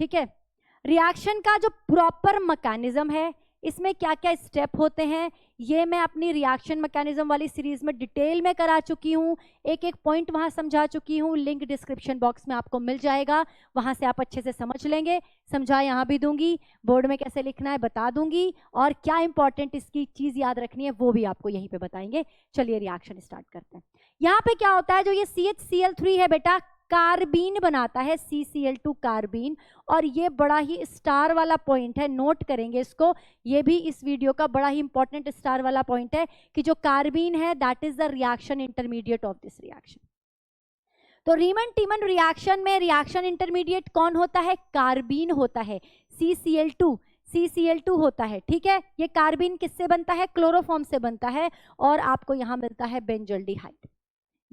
ठीक है, रिएक्शन का जो प्रॉपर मैकेनिज्म है, इसमें क्या क्या स्टेप होते हैं, ये मैं अपनी रिएक्शन मैकेनिज्म वाली सीरीज में डिटेल में करा चुकी हूँ। एक एक पॉइंट वहां समझा चुकी हूँ, लिंक डिस्क्रिप्शन बॉक्स में आपको मिल जाएगा, वहां से आप अच्छे से समझ लेंगे। समझा यहाँ भी दूंगी, बोर्ड में कैसे लिखना है बता दूंगी, और क्या इंपॉर्टेंट इसकी चीज याद रखनी है वो भी आपको यहीं पे बताएंगे। चलिए रिएक्शन स्टार्ट करते हैं। यहाँ पे क्या होता है, जो ये CHCl3 है बेटा, कार्बीन बनाता है, CCl2 कार्बीन। और ये बड़ा ही स्टार वाला पॉइंट है, नोट करेंगे इसको, ये भी इस वीडियो का बड़ा ही इंपॉर्टेंट स्टार वाला पॉइंट है कि जो कार्बीन है that is the reaction intermediate of this reaction. तो रीमन टीमन रिएक्शन में रिएक्शन इंटरमीडिएट कौन होता है? कार्बीन होता है, CCl2 होता है। ठीक है, ये कार्बीन किससे बनता है? क्लोरोफॉर्म से बनता है, और आपको यहां मिलता है बेंजल्डिहाइड।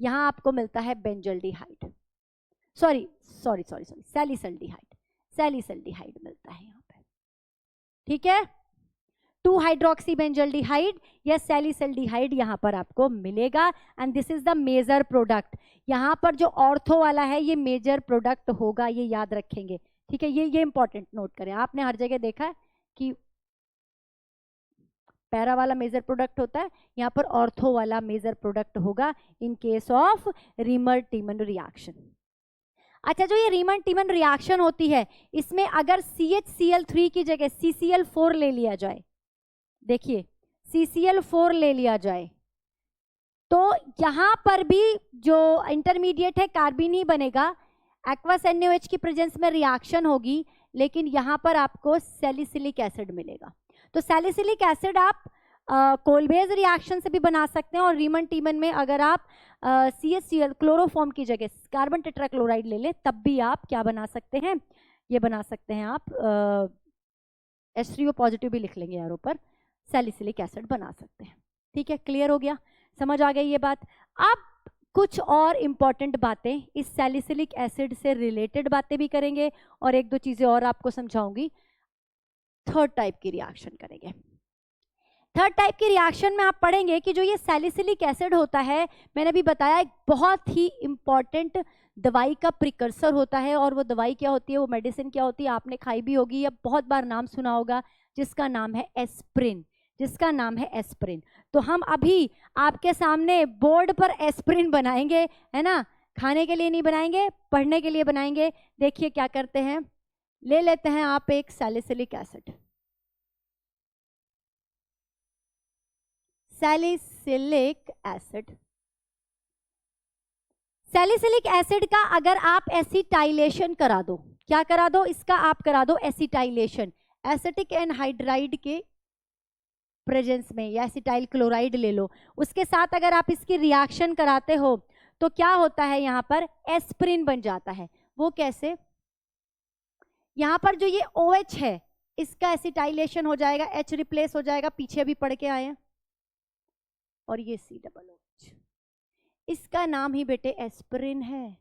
यहां आपको मिलता है बेंजल्डिहाइड, सॉरी सैलिसल्डिहाइड मिलता है यहाँ पे। ठीक है, 2 हाइड्रोक्सी बेंजल्डिहाइड या सैलिसल्डिहाइड यहाँ पर आपको मिलेगा, and this is the major product. यहाँ पर जो ऑर्थो वाला है ये मेजर प्रोडक्ट होगा, ये याद रखेंगे। ठीक है, ये इंपॉर्टेंट नोट करें। आपने हर जगह देखा है कि पैरा वाला मेजर प्रोडक्ट होता है, यहाँ पर ऑर्थो वाला मेजर प्रोडक्ट होगा in case of reamer टीमन reaction. अच्छा, जो ये रीमन टीमन रिएक्शन होती है, इसमें अगर CHCl3 की जगह CCl4 ले लिया जाए, देखिए CCl4 ले लिया जाए, तो यहां पर भी जो इंटरमीडिएट है कार्बीन ही बनेगा। एक्वस NaOH की प्रेजेंस में रिएक्शन होगी, लेकिन यहां पर आपको सैलिसिलिक एसिड मिलेगा। तो सैलिसिलिक एसिड आप कोलबेज रिएक्शन से भी बना सकते हैं, और रीमन टीमन में अगर आप CHCl क्लोरोफॉर्म की जगह कार्बन टेट्राक्लोराइड ले लें, तब भी आप क्या बना सकते हैं? ये बना सकते हैं आप H3O पॉजिटिव भी लिख लेंगे यार ऊपर, सैलिसिलिक एसिड बना सकते हैं। ठीक है, क्लियर हो गया, समझ आ गई ये बात। अब कुछ और इंपॉर्टेंट बातें इस सैलिसिलिक एसिड से रिलेटेड बातें भी करेंगे, और एक दो चीजें और आपको समझाऊंगी। थर्ड टाइप की रिएक्शन करेंगे। थर्ड टाइप की रिएक्शन में आप पढ़ेंगे कि जो ये सैलिसिलिक एसिड होता है, मैंने भी बताया, एक बहुत ही इंपॉर्टेंट दवाई का प्रिकर्सर होता है। और वो दवाई क्या होती है, वो मेडिसिन क्या होती है, आपने खाई भी होगी या बहुत बार नाम सुना होगा, जिसका नाम है एस्प्रिन। तो हम अभी आपके सामने बोर्ड पर एस्प्रिन बनाएंगे, है ना, खाने के लिए नहीं बनाएंगे, पढ़ने के लिए बनाएंगे। देखिए क्या करते हैं, ले लेते हैं आप एक सैलिसिलिक एसिड, सैलिसिलिक एसिड का अगर आप एसिटाइलेशन करा दो, क्या करा दो इसका, आप करा दो एसिटाइलेशन, एसिटिक एनहाइड्राइड के प्रेजेंस में, या एसिटाइल क्लोराइड ले लो, उसके साथ अगर आप इसकी रिएक्शन कराते हो तो क्या होता है, यहाँ पर एस्प्रिन बन जाता है। वो कैसे? यहाँ पर जो ये OH है इसका एसिटाइलेशन हो जाएगा, H रिप्लेस हो जाएगा, पीछे भी पढ़ के आए हैं, और ये COOH। इसका नाम ही बेटे एस्पिरिन है,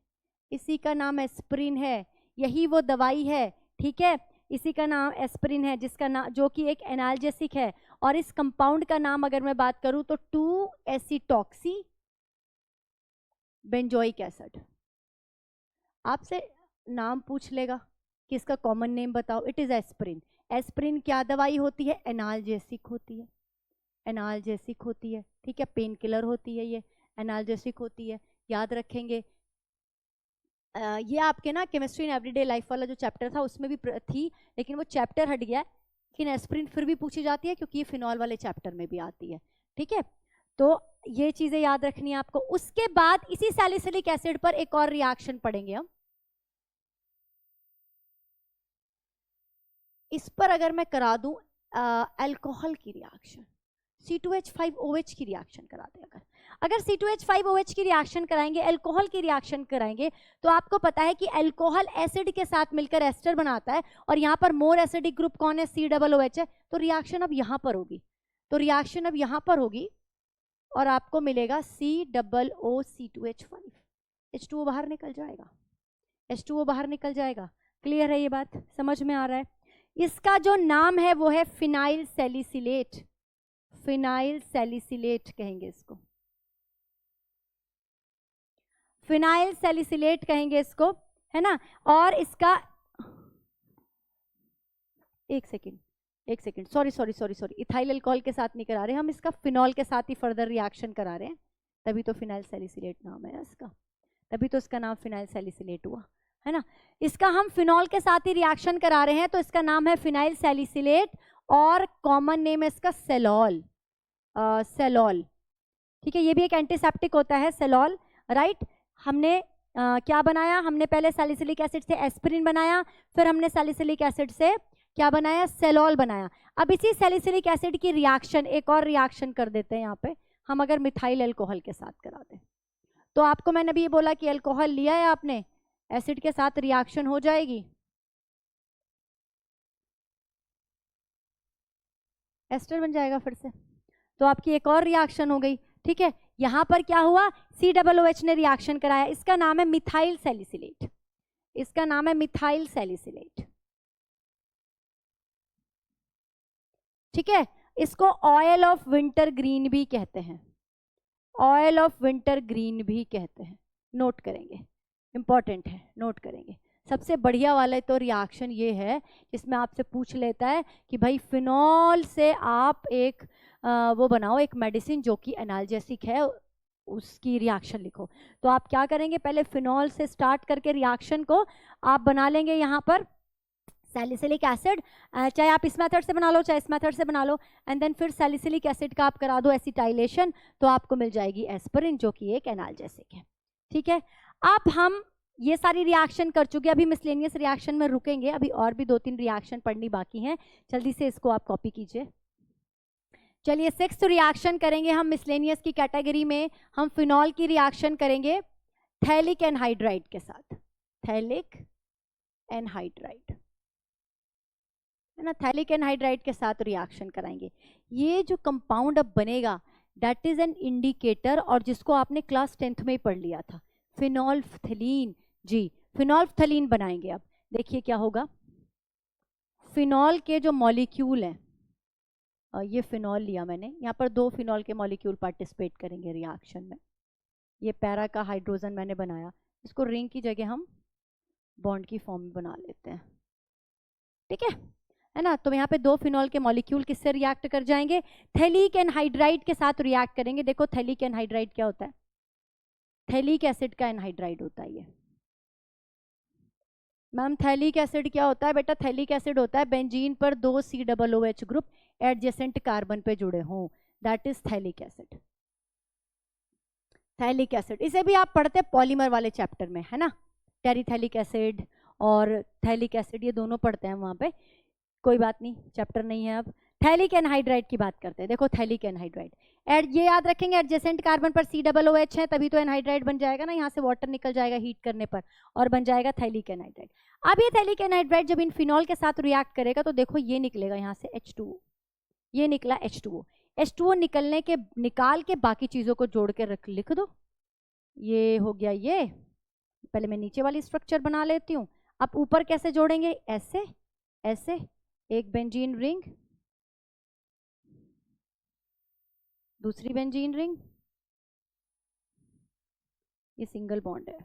इसी का नाम एस्पिरिन है, यही वो दवाई है, ठीक है, इसी का नाम एस्पिरिन है, जिसका नाम जो कि एक एनाल्जेसिक है। और इस कंपाउंड का नाम अगर मैं बात करूं तो 2-एसिटॉक्सी बेंजोइक एसिड। आपसे नाम पूछ लेगा कि इसका कॉमन नेम बताओ, इट इज एस्पिरिन। एस्पिरिन क्या दवाई होती है? एनाल्जेसिक होती है, एनाल्जेसिक होती है, ठीक है, पेन किलर होती है, ये एनाल्जेसिक होती है, याद रखेंगे। ये आपके ना केमिस्ट्री इन एवरीडे लाइफ वाला जो चैप्टर था उसमें भी थी, लेकिन वो चैप्टर हट गया, लेकिन एस्पिरिन फिर भी पूछी जाती है क्योंकि ये फिनॉल वाले चैप्टर में भी आती है, ठीक है। तो ये चीजें याद रखनी है आपको। उसके बाद इसी सैलिसिलिक एसिड पर एक और रिएक्शन पढ़ेंगे हम। इस पर अगर मैं करा दूं अल्कोहल की रिएक्शन, C2H5OH की रिएक्शन करा दे, अगर C2H5OH की रिएक्शन कराएंगे, अल्कोहल की रिएक्शन कराएंगे, तो आपको पता है कि अल्कोहल एसिड के साथ मिलकर एस्टर बनाता है, और यहाँ पर मोर एसिडिक ग्रुप कौन है? COOH है। तो रिएक्शन अब यहाँ पर होगी, तो रिएक्शन अब यहाँ पर होगी और आपको मिलेगा COOC2H5, H2O बाहर निकल जाएगा, H2O बाहर निकल जाएगा। क्लियर है ये बात? समझ में आ रहा है? इसका जो नाम है वो है फिनाइल सैलिसिलेट, फिनाइल सैलिसिलेट कहेंगे इसको, फिनाइल सैलिसिलेट कहेंगे इसको, है ना। और इसका एक सेकेंड सॉरी इथाइल अल्कोहल के साथ नहीं करा रहे हम, इसका फिनॉल के साथ ही फर्दर रिएक्शन करा रहे हैं, तभी तो फिनाइल सैलिसिलेट नाम है इसका, तभी तो इसका नाम फिनाइल सैलिसिलेट हुआ, है ना। इसका हम फिनॉल के साथ ही रिएक्शन करा रहे हैं, तो इसका नाम है फिनाइल सैलिसिलेट और कॉमन नेम है इसका सेलॉल, सेलॉल, ठीक है। ये भी एक एंटीसेप्टिक होता है सेलॉल, राइट। हमने क्या बनाया? हमने पहले सैलिसिलिक एसिड से एस्पिरिन बनाया, फिर हमने सैलिसिलिक एसिड से क्या बनाया? सेलॉल बनाया। अब इसी सैलिसिलिक एसिड की रिएक्शन, एक और रिएक्शन कर देते हैं यहाँ पे हम, अगर मिथाइल अल्कोहल के साथ करा दें, तो आपको मैंने भी ये बोला कि अल्कोहल लिया है आपने, एसिड के साथ रिएक्शन हो जाएगी, एस्टर बन जाएगा फिर से, तो आपकी एक और रिएक्शन हो गई, ठीक है। यहां पर क्या हुआ? COOH ने रिएक्शन कराया, इसका नाम है मिथाइल सैलिसिलेट, इसका नाम है मिथाइल सैलिसिलेट, ठीक है। इसको ऑयल ऑफ विंटर ग्रीन भी कहते हैं, ऑयल ऑफ विंटर ग्रीन भी कहते हैं, नोट करेंगे, इंपॉर्टेंट है, नोट करेंगे। सबसे बढ़िया वाला तो रिएक्शन ये है जिसमें आपसे पूछ लेता है कि भाई फिनॉल से आप एक वो बनाओ, एक मेडिसिन जो कि एनाल्जेसिक है, उसकी रिएक्शन लिखो। तो आप क्या करेंगे? पहले फिनॉल से स्टार्ट करके रिएक्शन को आप बना लेंगे यहाँ पर सैलिसिलिक एसिड, चाहे आप इस मेथड से बना लो चाहे इस मेथड से बना लो, एंड देन फिर सैलिसिलिक एसिड का आप करा दो एसिटाइलेशन, तो आपको मिल जाएगी एस्पिरिन जो कि एक एनाल्जेसिक है, ठीक है। अब हम ये सारी रिएक्शन कर चुके हैं, अभी मिसलेनियस रिएक्शन में रुकेंगे, अभी और भी 2-3 रिएक्शन पढ़नी बाकी हैं, जल्दी से इसको आप कॉपी कीजिए। चलिए 6th रिएक्शन करेंगे हम मिसलेनियस की कैटेगरी में, हम फिनॉल की रिएक्शन करेंगे थैलिक एनहाइड्राइड के साथ, थैलिक एनहाइड्राइड, है ना, थैलिक एनहाइड्राइड के साथ रिएक्शन कराएंगे। ये जो कंपाउंड अब बनेगा दैट इज एन इंडिकेटर, और जिसको आपने क्लास 10th में ही पढ़ लिया था, फिनोल्फथलीन, जी फिनोल्फथलीन बनाएंगे। अब देखिए क्या होगा, फिनॉल के जो मॉलिक्यूल हैं, ये फिनॉल लिया मैंने, यहाँ पर 2 फिनॉल के मॉलिक्यूल पार्टिसिपेट करेंगे रिएक्शन में, ये पैरा का हाइड्रोजन मैंने बनाया, इसको रिंग की जगह हम बॉन्ड की फॉर्म में बना लेते हैं, ठीक है ना। तो यहाँ पे 2 फिनॉल के मॉलिक्यूल किससे रिएक्ट कर जाएंगे? थैलिक एनहाइड्राइड के साथ रिएक्ट करेंगे। देखो थैलिक एनहाइड्राइड क्या होता है? थैलिक एसिड का एनहाइड्राइड होता है ये। मैम थैलिक एसिड क्या होता है? बेटा थैलिक एसिड होता है बेंजीन पर 2 COOH ग्रुप एडजेसेंट कार्बन पे जुड़े हों, that is phthalic acid, phthalic acid. इसे भी आप पढ़ते पॉलीमर वाले चैप्टर में, है ना, टेरिथैलिक एसिड और थैलिक एसिड, ये दोनों पढ़ते हैं वहां पे, कोई बात नहीं, चैप्टर नहीं है अब। थैलिक एनहाइड्राइड की बात करते हैं। देखो थैलिक एनहाइड्राइड, ये याद रखेंगे एडजेसेंट कार्बन पर COOH है, तभी तो एनहाइड्राइड बन जाएगा ना, यहाँ से वाटर निकल जाएगा हीट करने पर और बन जाएगा थैलिक एनहाइड्राइड। अब ये थैलिक एनहाइड्राइड जब इन फिनॉल के साथ रिएक्ट करेगा तो देखो ये निकलेगा यहाँ से H2O, ये निकला H2O। H2O निकाल के बाकी चीजों को जोड़ के लिख दो। ये हो गया ये। पहले मैं नीचे वाली स्ट्रक्चर बना लेती हूँ। अब ऊपर कैसे जोड़ेंगे? ऐसे ऐसे, एक बेंजीन रिंग, दूसरी बेंजीन रिंग, ये सिंगल बॉन्ड है।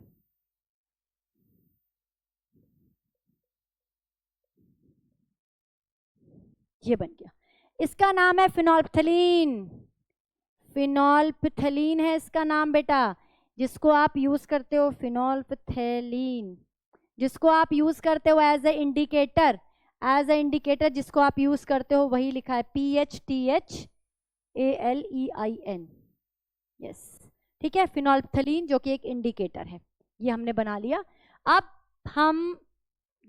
ये बन गया। इसका नाम है फिनोल्फथलीन। फिनोल्फथलीन है इसका नाम बेटा, जिसको आप यूज करते हो फिनोल्फथलीन, जिसको आप यूज करते हो एज ए इंडिकेटर, जिसको आप यूज करते हो वही लिखा है PHTHALEIN। यस, ठीक है, फिनोल्फथलीन जो कि एक इंडिकेटर है। ये हमने बना लिया। अब हम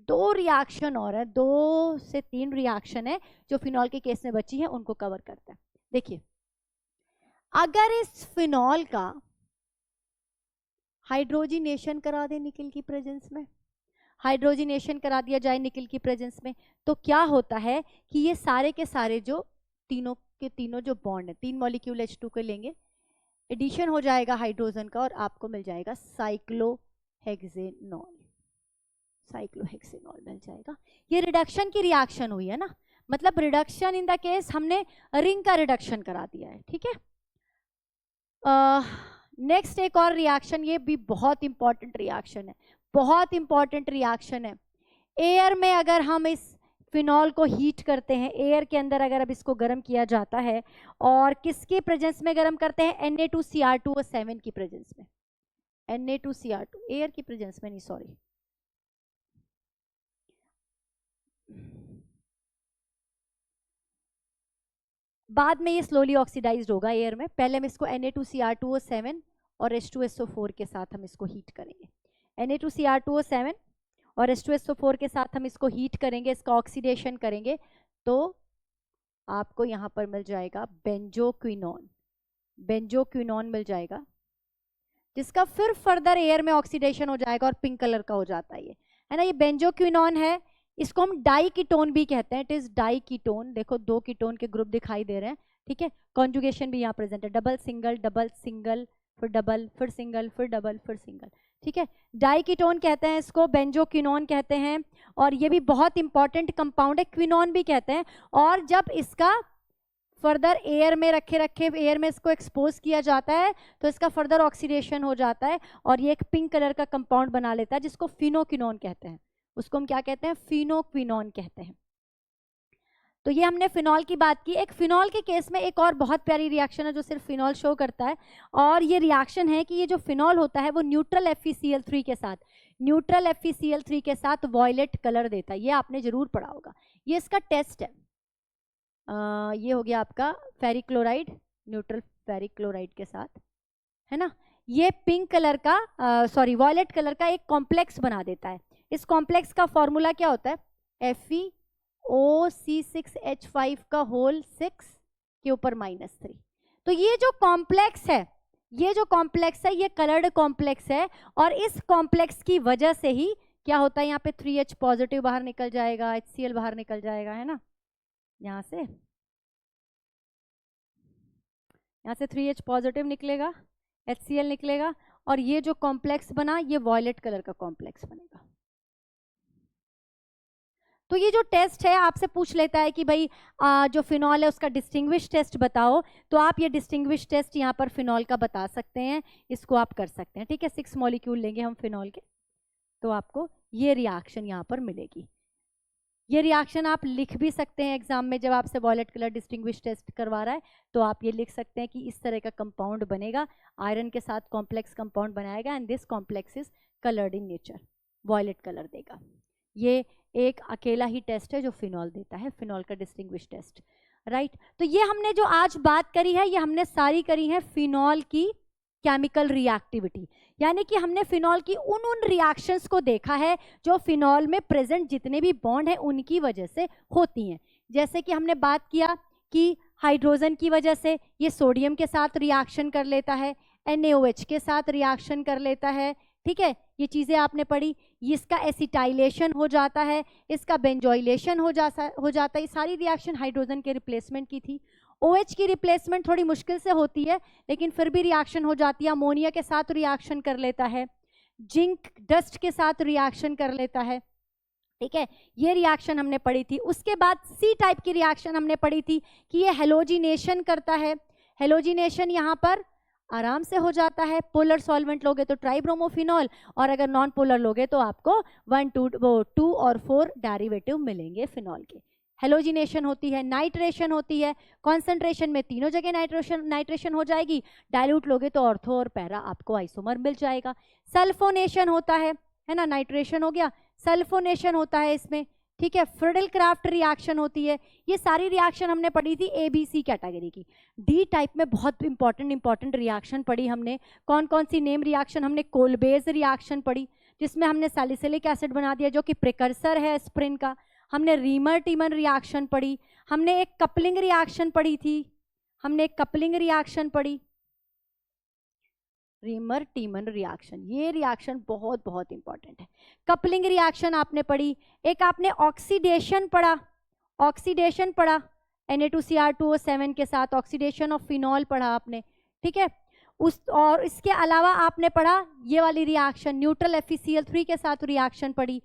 2 रिएक्शन और है, 2 से 3 रिएक्शन है जो फिनॉल के केस में बची है, उनको कवर करता है। देखिए, अगर इस फिनॉल का हाइड्रोजिनेशन करा दे निकल की प्रेजेंस में, हाइड्रोजिनेशन करा दिया जाए निकल की प्रेजेंस में, तो क्या होता है कि ये सारे के सारे जो तीनों के तीनों जो बॉन्ड है, 3 मॉलिक्यूल H2 के लेंगे, एडिशन हो जाएगा हाइड्रोजन का और आपको मिल जाएगा साइक्लोहेक्सेनॉल। साइक्लोहेक्सेनॉल मिल जाएगा। ये रिडक्शन की रिएक्शन हुई है ना, मतलब रिडक्शन इन द केस हमने रिंग का रिडक्शन करा दिया है। ठीक है, नेक्स्ट एक और रिएक्शन, ये भी बहुत इंपॉर्टेंट रिएक्शन है, बहुत इंपॉर्टेंट रिएक्शन है। एयर में अगर हम इस फिनॉल को हीट करते हैं, एयर के अंदर अगर अब इसको गर्म किया जाता है, और किसकी प्रेजेंस में गर्म करते हैं? Na2Cr2O7 की प्रेजेंस में। Na2Cr2, एयर की प्रेजेंस में नहीं, सॉरी, बाद में ये स्लोली ऑक्सीडाइज्ड होगा एयर में। पहले हम इसको Na2Cr2O7 और H2SO4 के साथ हम इसको हीट करेंगे। Na2Cr2O7 और H2SO4 के साथ हम इसको हीट करेंगे, इसका ऑक्सीडेशन करेंगे, तो आपको यहाँ पर मिल जाएगा बेंजोक्विनोन। बेंजोक्विनोन मिल जाएगा, जिसका फिर फर्दर एयर में ऑक्सीडेशन हो जाएगा और पिंक कलर का हो जाता है, ये है ना, ये बेंजोक्विनोन है। इसको हम डाई कीटोन भी कहते हैं, इट इज डाई कीटोन। देखो 2 कीटोन के ग्रुप दिखाई दे रहे हैं। ठीक है, कॉन्जुगेशन भी यहाँ प्रेजेंट है, डबल सिंगल, फिर डबल, फिर सिंगल, फिर डबल, फिर सिंगल। ठीक है, डाई कीटोन कहते हैं इसको, बेंजोक्विनोन कहते हैं, और ये भी बहुत इंपॉर्टेंट कंपाउंड है, क्विनोन भी कहते हैं। और जब इसका फर्दर एयर में रखे एयर में इसको एक्सपोज किया जाता है, तो इसका फर्दर ऑक्सीडेशन हो जाता है और ये एक पिंक कलर का कंपाउंड बना लेता है, जिसको फिनोक्विनोन कहते हैं। उसको हम क्या कहते हैं? फिनोक्विनोन कहते हैं। तो ये हमने फिनॉल की बात की। एक फिनॉल के केस में एक और बहुत प्यारी रिएक्शन है जो सिर्फ फिनॉल शो करता है, और ये रिएक्शन है कि ये जो फिनॉल होता है वो न्यूट्रल FeCl3 के साथ, न्यूट्रल FeCl3 के साथ वॉयलेट कलर देता है। ये आपने जरूर पढ़ा होगा, ये इसका टेस्ट है। ये हो गया आपका ferric chloride, neutral ferric chloride के साथ, है ना। ये पिंक कलर का सॉरी वॉयलेट कलर का एक कॉम्प्लेक्स बना देता है। इस कॉम्प्लेक्स का फॉर्मूला क्या होता है? FeOC6H5 का होल 6 के ऊपर -3। तो ये जो कॉम्प्लेक्स है, ये जो कॉम्प्लेक्स है, ये कलर्ड कॉम्प्लेक्स है, और इस कॉम्प्लेक्स की वजह से ही क्या होता है, यहाँ पे 3H पॉजिटिव बाहर निकल जाएगा, HCl बाहर निकल जाएगा, है ना। यहाँ से 3H पॉजिटिव निकलेगा, HCl निकलेगा, और ये जो कॉम्प्लेक्स बना ये वॉयलेट कलर का कॉम्प्लेक्स बनेगा। तो ये जो टेस्ट है आपसे पूछ लेता है कि भाई जो फिनॉल है उसका डिस्टिंग्विश टेस्ट बताओ, तो आप ये डिस्टिंग्विश टेस्ट यहाँ पर फिनॉल का बता सकते हैं, इसको आप कर सकते हैं। ठीक है, 6 मॉलिक्यूल लेंगे हम फिनॉल के, तो आपको ये रिएक्शन यहाँ पर मिलेगी। ये रिएक्शन आप लिख भी सकते हैं एग्जाम में, जब आपसे वॉयलेट कलर डिस्टिंग्विश टेस्ट करवा रहा है तो आप ये लिख सकते हैं कि इस तरह का कंपाउंड बनेगा, आयरन के साथ कॉम्प्लेक्स कंपाउंड बनाएगा, and this complex is coloured in nature, violet colour देगा। ये एक अकेला ही टेस्ट है जो फिनॉल देता है, फिनॉल का डिस्टिंग्विश टेस्ट, राइट। तो ये हमने जो आज बात करी है, ये हमने सारी करी है फिनॉल की केमिकल रिएक्टिविटी, यानी कि हमने फिनॉल की उन रिएक्शंस को देखा है जो फिनॉल में प्रेजेंट जितने भी बॉन्ड हैं उनकी वजह से होती हैं। जैसे कि हमने बात किया कि हाइड्रोजन की वजह से ये सोडियम के साथ रिएक्शन कर लेता है, NaOH के साथ रिएक्शन कर लेता है। ठीक है, ये चीज़ें आपने पढ़ी। इसका एसिटाइलेशन हो जाता है, इसका बेंजोइलेशन हो जाता है, ये सारी रिएक्शन हाइड्रोजन के रिप्लेसमेंट की थी। OH की रिप्लेसमेंट थोड़ी मुश्किल से होती है, लेकिन फिर भी रिएक्शन हो जाती है। अमोनिया के साथ रिएक्शन कर लेता है, जिंक डस्ट के साथ रिएक्शन कर लेता है, ठीक है, ये रिएक्शन हमने पढ़ी थी। उसके बाद सी टाइप की रिएक्शन हमने पढ़ी थी कि ये हेलोजिनेशन करता है। हेलोजिनेशन यहाँ पर आराम से हो जाता है। पोलर सॉल्वेंट लोगे तो ट्राइब्रोमोफिनॉल, और अगर नॉन पोलर लोगे तो आपको 2 और 4 डेरिवेटिव मिलेंगे फिनॉल के। हेलोजिनेशन होती है, नाइट्रेशन होती है, कॉन्सेंट्रेशन में तीनों जगह नाइट्रेशन हो जाएगी। डाइल्यूट लोगे तो ऑर्थो और पैरा आपको आइसोमर मिल जाएगा। सल्फोनेशन होता है ना, नाइट्रेशन हो गया, सल्फोनेशन होता है इसमें, ठीक है। फ्रिडल क्राफ्ट रिएक्शन होती है। ये सारी रिएक्शन हमने पढ़ी थी ABC कैटेगरी की। डी टाइप में बहुत इंपॉर्टेंट रिएक्शन पढ़ी हमने। कौन कौन सी नेम रिएक्शन हमने? कोलबेज रिएक्शन पढ़ी, जिसमें हमने सैलिसिलिक एसिड बना दिया जो कि प्रिकर्सर है एस्प्रिन का। हमने रीमर टीमन रिएक्शन पढ़ी, हमने एक कपलिंग रिएक्शन पढ़ी थी, रीमर टीमन रिएक्शन। ये रिएक्शन बहुत इंपॉर्टेंट है। कपलिंग रिएक्शन आपने पढ़ी। एक आपने ऑक्सीडेशन पढ़ा Na2Cr2O7 के साथ ऑक्सीडेशन ऑफ फिनॉल पढ़ा आपने, ठीक है। और इसके अलावा आपने पढ़ा ये वाली रिएक्शन, न्यूट्रल FeCl3 के साथ रिएक्शन पढ़ी,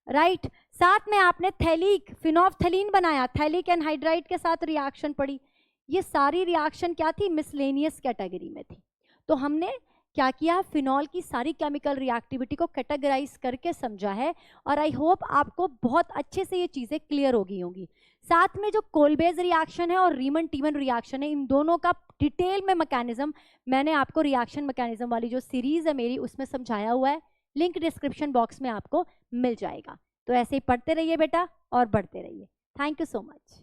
राइट। साथ में आपने थैलिक फिनोफ्थलीन बनाया, थैलिक एनहाइड्राइड के साथ रिएक्शन पढ़ी। ये सारी रिएक्शन क्या थी? मिसलेनियस कैटेगरी में थी। तो हमने क्या किया? फिनॉल की सारी केमिकल रिएक्टिविटी को कैटेगराइज करके समझा है, और आई होप आपको बहुत अच्छे से ये चीज़ें क्लियर हो गई होंगी। साथ में जो कोलबेज रिएक्शन है और रीमन टीमन रिएक्शन है, इन दोनों का डिटेल में मैकेनिज्म मैंने आपको रिएक्शन मैकेनिज्म वाली जो सीरीज है मेरी उसमें समझाया हुआ है, लिंक डिस्क्रिप्शन बॉक्स में आपको मिल जाएगा। तो ऐसे ही पढ़ते रहिए बेटा और बढ़ते रहिए। Thank you so much.